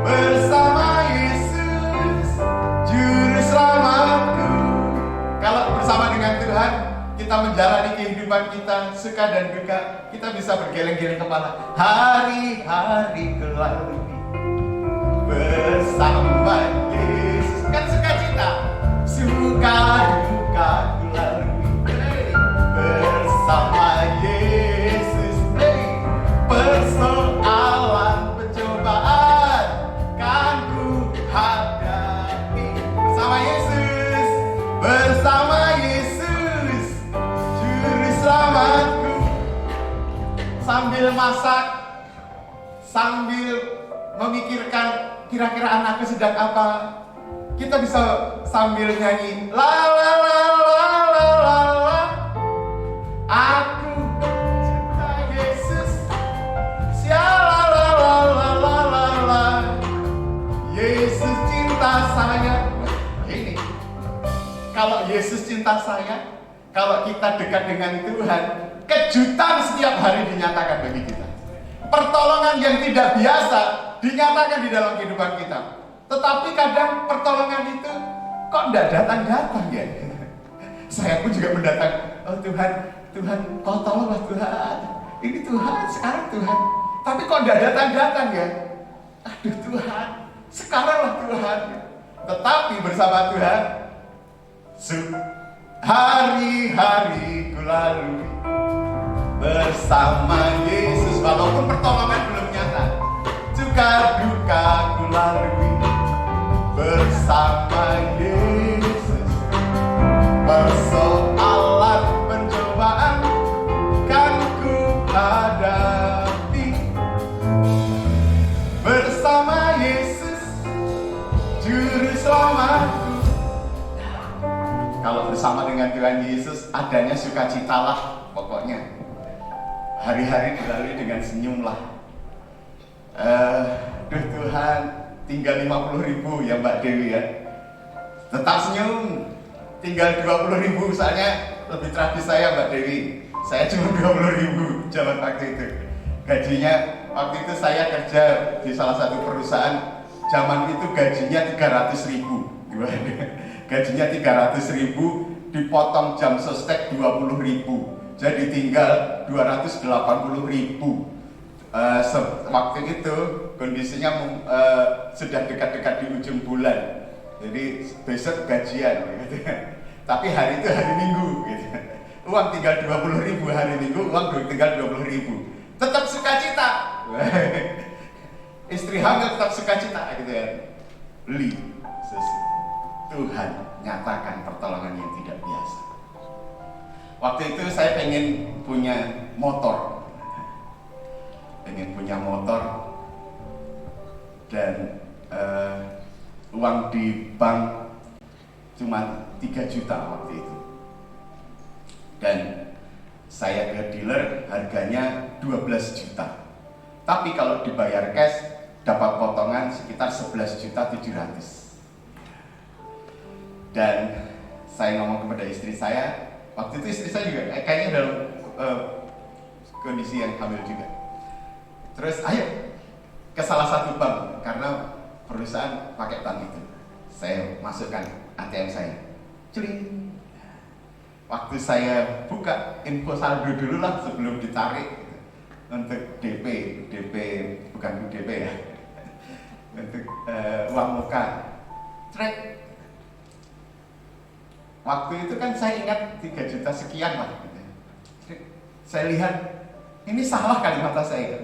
bersama Yesus, juru selamatku. Kalau bersama dengan Tuhan, kita menjalani kehidupan kita, suka dan duka, kita bisa bergeleng-geleng kepala. Hari-hari ku lalui bersama Yesus, kan sukacita. Suka duka ku lalui bersama Yesus. Persoalan pencobaan kan ku hadapi bersama Yesus, bersama Yesus, juru selamatku. Sambil masak, sambil memikirkan kira-kira anakku sedang apa, kita bisa sambil nyanyi la la la la la la la. Aku cinta Yesus, siala la la la la la la. Yesus cinta saya. Ini kalau Yesus cinta saya, kalau kita dekat dengan Tuhan, kejutan setiap hari dinyatakan bagi kita. Pertolongan yang tidak biasa dinyatakan di dalam kehidupan kita. Tetapi kadang pertolongan itu kok tidak datang-datang ya. Saya pun juga mendatang. Oh Tuhan, kau tolonglah Tuhan. Ini Tuhan, sekarang Tuhan. Tapi kok tidak datang-datang ya. Aduh Tuhan, sekaranglah Tuhan. Tetapi bersama Tuhan, hari-hari ku lalui bersama Yesus, walaupun pertolongan belum nyata. Suka duka ku lalui bersama Yesus. Persoalan pencobaan kan ku hadapi bersama Yesus, juru selamatku. Kalau bersama dengan Tuhan Yesus, adanya sukacitalah pokoknya. Hari-hari dilalui dengan senyumlah. Tuhan, tinggal 50.000 ya Mbak Dewi ya. Tetap senyum. Tinggal 20.000, soalnya lebih tragis saya Mbak Dewi. Saya cuma 20.000 zaman waktu itu. Gajinya waktu itu saya kerja di salah satu perusahaan. Zaman itu gajinya 300.000. Gajinya 300.000, dipotong jam sostek 20.000. Jadi tinggal 280.000. Waktu itu kondisinya sudah dekat-dekat di ujung bulan. Jadi besok gajian gitu. Tapi hari itu hari Minggu gitu. Uang tinggal 20.000 hari Minggu, uang tinggal 20.000. Tetap sukacita. Istri hamil tetap sukacita gitu ya. Tuhan nyatakan pertolongan yang tidak biasa. Waktu itu saya pengen punya motor. Dan uang di bank cuma 3 juta waktu itu. Dan saya ke dealer harganya 12 juta. Tapi kalau dibayar cash dapat potongan sekitar 11.700.000. Dan saya ngomong kepada istri saya, waktu itu istri saya juga kayaknya dalam kondisi yang hamil juga. Terus ayo ke salah satu bank, karena perusahaan pakai bank itu. Saya masukkan ATM saya, celing. Waktu saya buka, info saldo dulu lah sebelum ditarik untuk DP bukan UDP ya, untuk uang muka. Trek. Waktu itu kan saya ingat 3 juta sekian lah. Saya lihat ini salah kali mata saya.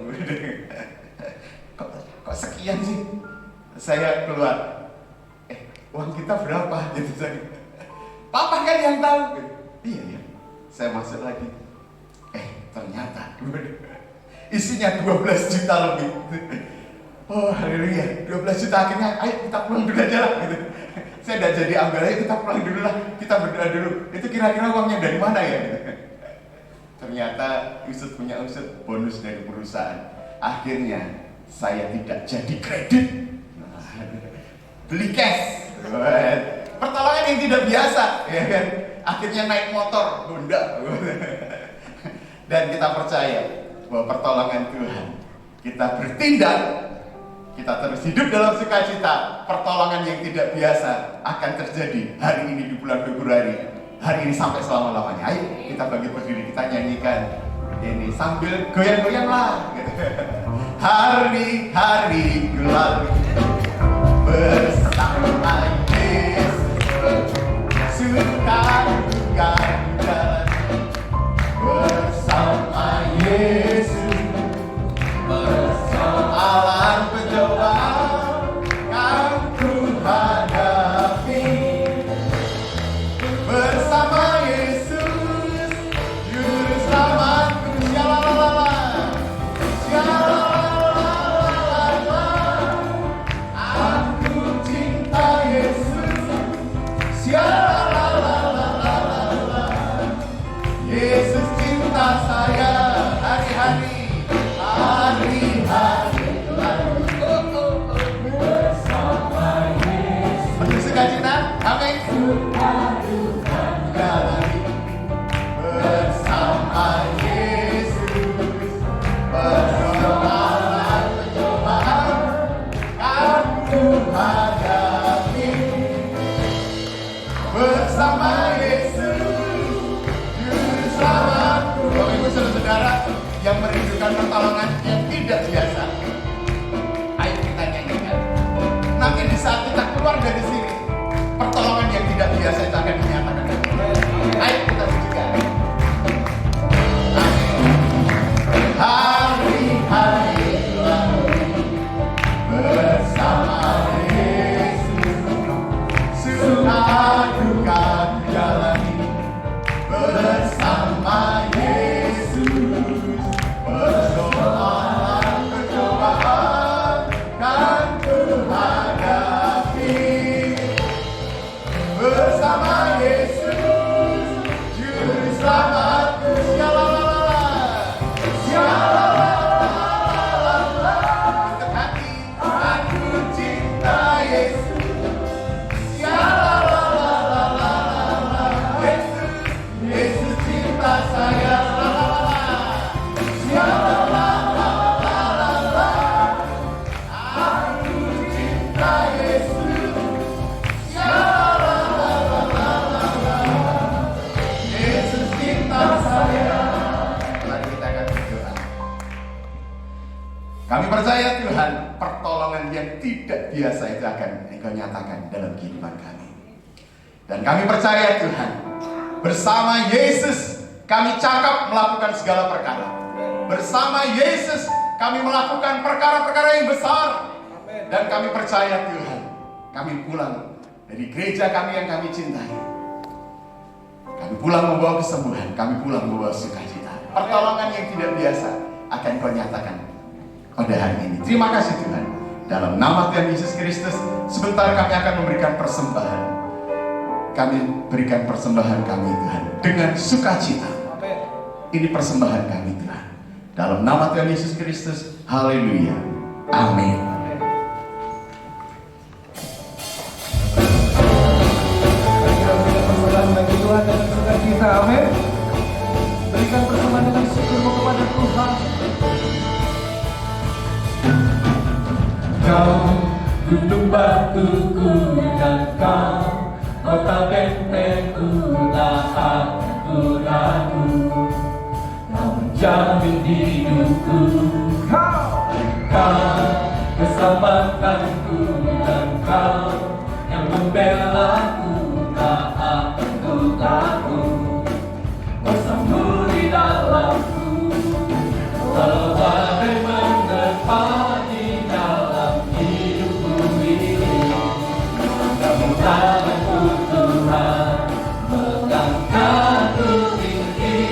Kok sekian sih? Saya keluar. Uang kita berapa? Gitu saya. Papa kan yang tahu. Iya ya. Saya masuk lagi. Ternyata isinya 12 juta lebih. Oh haleluya, 12 juta akhirnya, ayo kita pulang dulu aja lah gitu. Saya udah jadi ambil, ayo kita pulang dulu lah, kita berdoa dulu. Itu kira-kira uangnya dari mana ya? Ternyata usut punya usut, bonus dari perusahaan. Akhirnya saya tidak jadi kredit, beli cash. Pertolongan yang tidak biasa, ya kan? Akhirnya naik motor, Honda. Dan kita percaya bahwa pertolongan Tuhan, kita bertindak, kita terus hidup dalam sukacita. Pertolongan yang tidak biasa akan terjadi hari ini di bulan Februari, hari ini sampai selama-lamanya. Ayo kita bangkit berdiri, kita nyanyikan ini sambil goyang-goyang lah gitu. Hari-hari berlalu bersama Yesus, suka duka jalani bersama Yesus, persoalan pencobaan kan ku hadapi bersama Yesus, juru selamatku. Syalalala, syalalala, aku cinta Yesus. Syalalala, Yesus cinta saya. Hari-hari, hari-hari bersama Yesus. Penuh sukacita, amin. Jalani bersama Yesus, persoalan pencobaan aku hadapi bersama Yesus, juru selamatku. Bapak Ibu saudara-saudara yang merindukan pertolongan yang tidak biasa, ayo kita nyanyikan. Nanti di saat kita keluar dari sini, pertolongan yang tidak biasa itu akan dinyatakan. Ayo kita tujukan. Hari-hari lalui bersama Yesus, suka duka jalani bersama Yesus, persoalan pencobaan kan ku hadapi bersama Yesus, juru selamatku. Syalalala, syalalala, untuk hati aku cinta Yesus. Syalalala, Yesus, Yesus cinta saya. Syalalala, aku cinta Yesus. Yesus cinta saya. Mari kita akan berdoa. Kami percaya Tuhan, pertolongan yang tidak biasa itu akan Engkau nyatakan dalam kehidupan kami. Dan kami percaya Tuhan, bersama Yesus kami cakap melakukan segala perkara. Bersama Yesus kami melakukan perkara-perkara yang besar. Dan kami percaya Tuhan, kami pulang dari gereja kami yang kami cintai. Kami pulang membawa kesembuhan, kami pulang membawa sukacita. Pertolongan yang tidak biasa akan Kau nyatakan pada hari ini. Terima kasih Tuhan. Dalam nama Tuhan Yesus Kristus, sebentar kami akan memberikan persembahan. Kami berikan persembahan kami Tuhan dengan sukacita. Ini persembahan kami Tuhan. Dalam nama Tuhan Yesus Kristus, haleluya. Amin. Kau gunung batuku dan kau kota bentengku, tak aku ragu. Kau menjamin hidupku, kau keselamatanku, dan kau yang membelaku, tak aku takut. Bersamamu di dalamku, walau badai menerpa di dalam hidupku ini. Kamu tanganku Tuhan, megangkanku tinggi.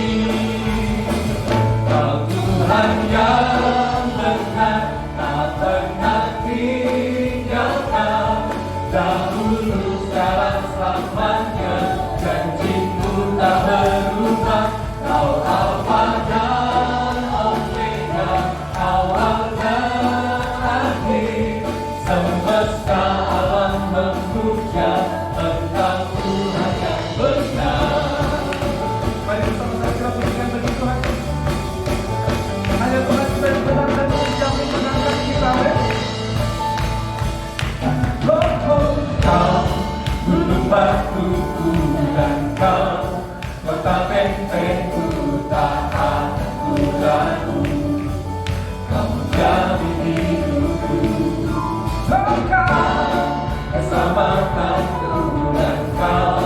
Kau Tuhan yang benar, tak pernah tinggalkan. Dahulu, sekarang, selamanya, janjimu tak berubah. Kau Alfa dan Omega, awal dan akhir. Semesta alam memuja Engkau Tuhan yang benar. Mari bersama-sama kita pujikan bagi Tuhan. Hanya Tuhan kita yang benar dan menjamin menangkan kita. Kau gunung batuku dan kau kota bentengku, tak aku ragu. Kau menjadi hidupku, kau keselamatanku, dan kau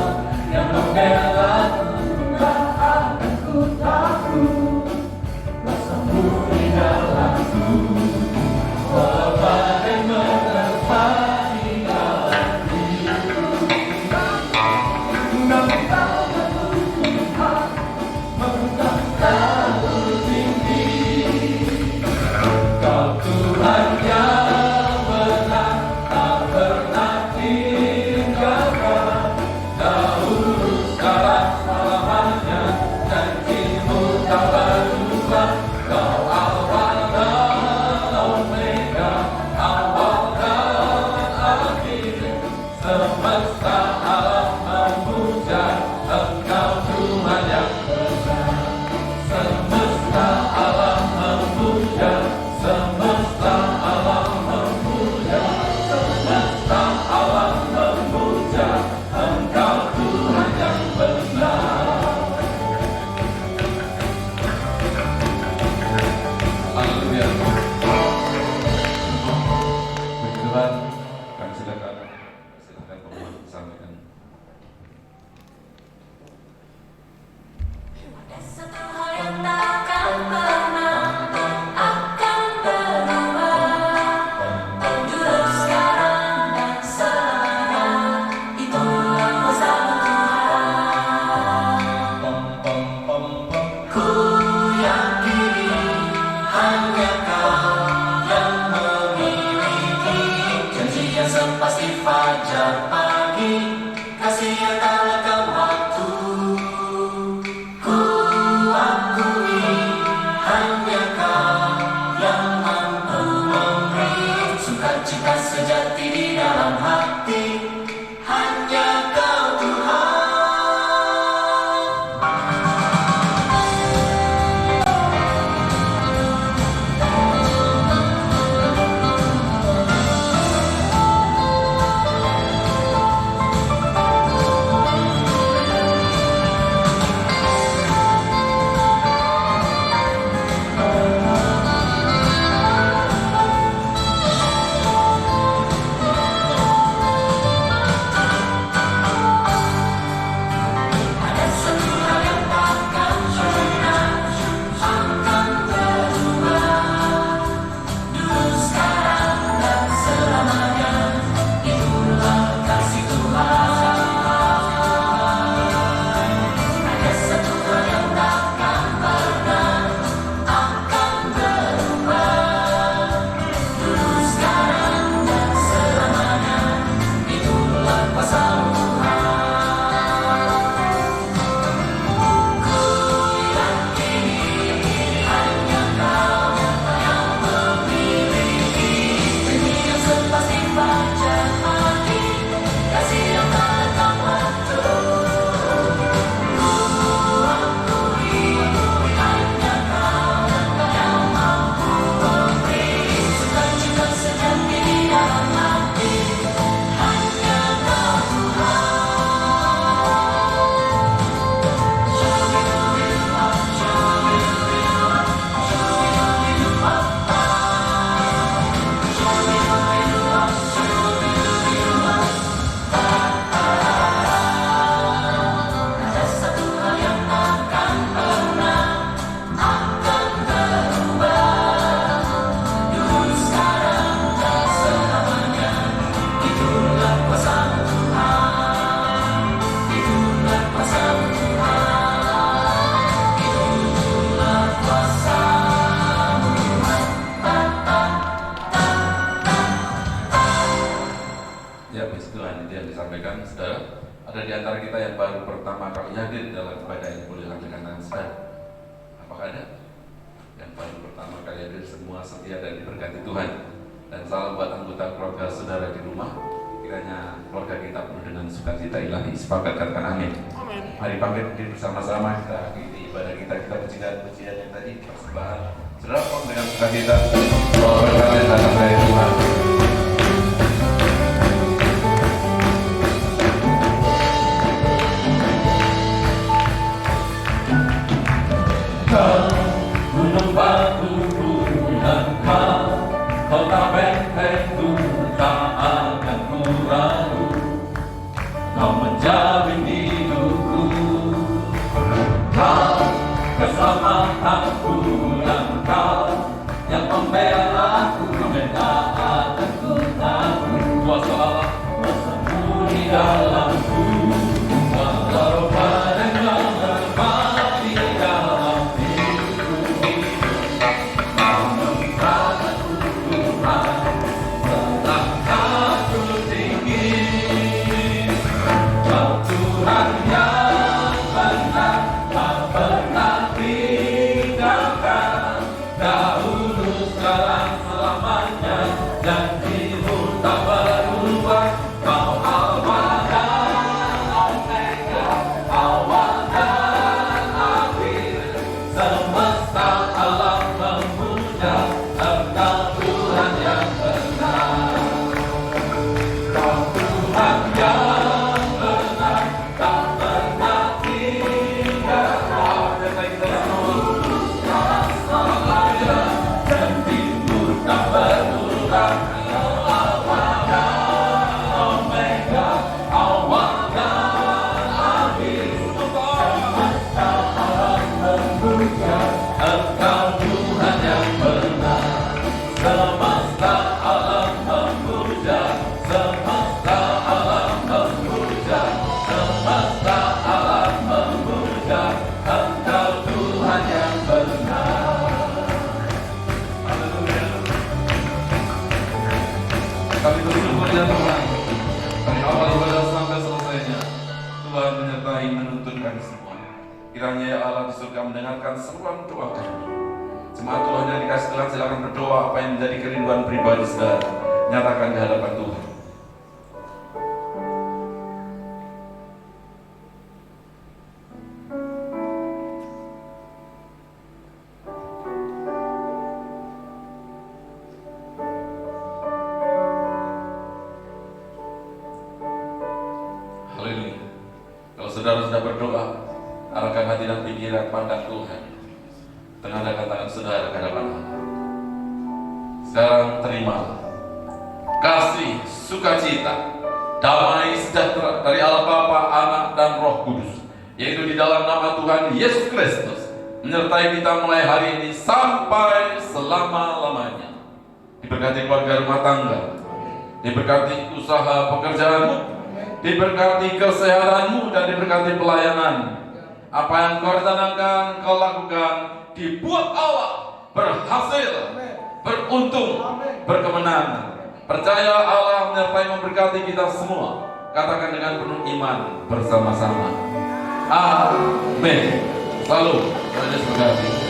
yang membelaku, tak aku takut. Bersamamu di dalamku, walau badai menerpa di dalam hidupku. Namun tanganmu Tuhan, megangkanku tinggi. Kau Tuhan yang benar, tak pernah tinggalkan. Dahulu, sekarang, selamanya, janjimu tak berubah. Kau Alfa dan Omega, awal dan akhir. Semesta alam memuja Engkau Tuhan yang benar. Semesta alam memuja, semesta alam memuja, semesta alam memuja Engkau Tuhan yang benar. Haleluya. Puji Tuhan. Kami silakan pemohon sampaikan. Satu hal yang takkan pernah akan berubah, dulu, sekarang, dan selamanya, itulah bersama Tuhan. Ku yakini hanya Kau yang memiliki janji yang sepasti fajar pagi, kasih yang tak lekang waktu. Hanya Kau yang mampu memberi sukacita sejati di dalam hati. Hanya Kau Tuhan. baru pertama kali hadir dalam ibadah ini? Boleh angkat tangan saudara. Apakah ada yang baru pertama kali hadir? Semua setia dan diberkati Tuhan. Dan salam buat anggota keluarga saudara di rumah. Kiranya keluarga kita penuh dengan sukacita ilahi. Sepakat katakan amin. Mari bangkit berdiri bersama-sama. Kita akhiri ibadah kita pujian yang tadi persembahan. Saudara pun dengan sukacita. Bahwa berkati datang dari Tuhan. Gunung batu turunan kau tak bentengku tak akan ku ragu, kau menjamin hidupku, kau keselamatanku dan kau yang membela aku, tak akan ku takut, kuasa bersembunyi dalamku, walau padanya berbagi dalam Kami bersyukur ya Tuhan, dari awal ibadah sampai selesainya, Tuhan menyertai menuntun kami semua. Kiranya ya Allah di surga mendengarkan seruan doa kami. Jemaat Tuhan yang dikasih Tuhan, silakan berdoa apa yang menjadi kerinduan pribadi saudara, nyatakan di hadapan Tuhan. Haleluya. Kalau saudara sudah berdoa, arahkan hati dan pikiran pandang Tuhan. Tengadahkan tangan saudara ke hadapan Allah. Sekarang terimalah kasih, sukacita, damai sejahtera dari Allah Bapa, Anak dan Roh Kudus, yaitu di dalam nama Tuhan Yesus Kristus, menyertai kita mulai hari ini sampai selama-lamanya. Diberkati keluarga rumah tangga, diberkati usaha pekerjaanmu, diberkati kesehatanmu, dan diberkati pelayananmu. Apa yang kau rencanakan, kau lakukan, dibuat Allah berhasil, beruntung, berkemenangan. Percaya Allah menyertai memberkati kita semua. Katakan dengan penuh iman bersama-sama. Amin. Selalu Tuhan Yesus memberkati.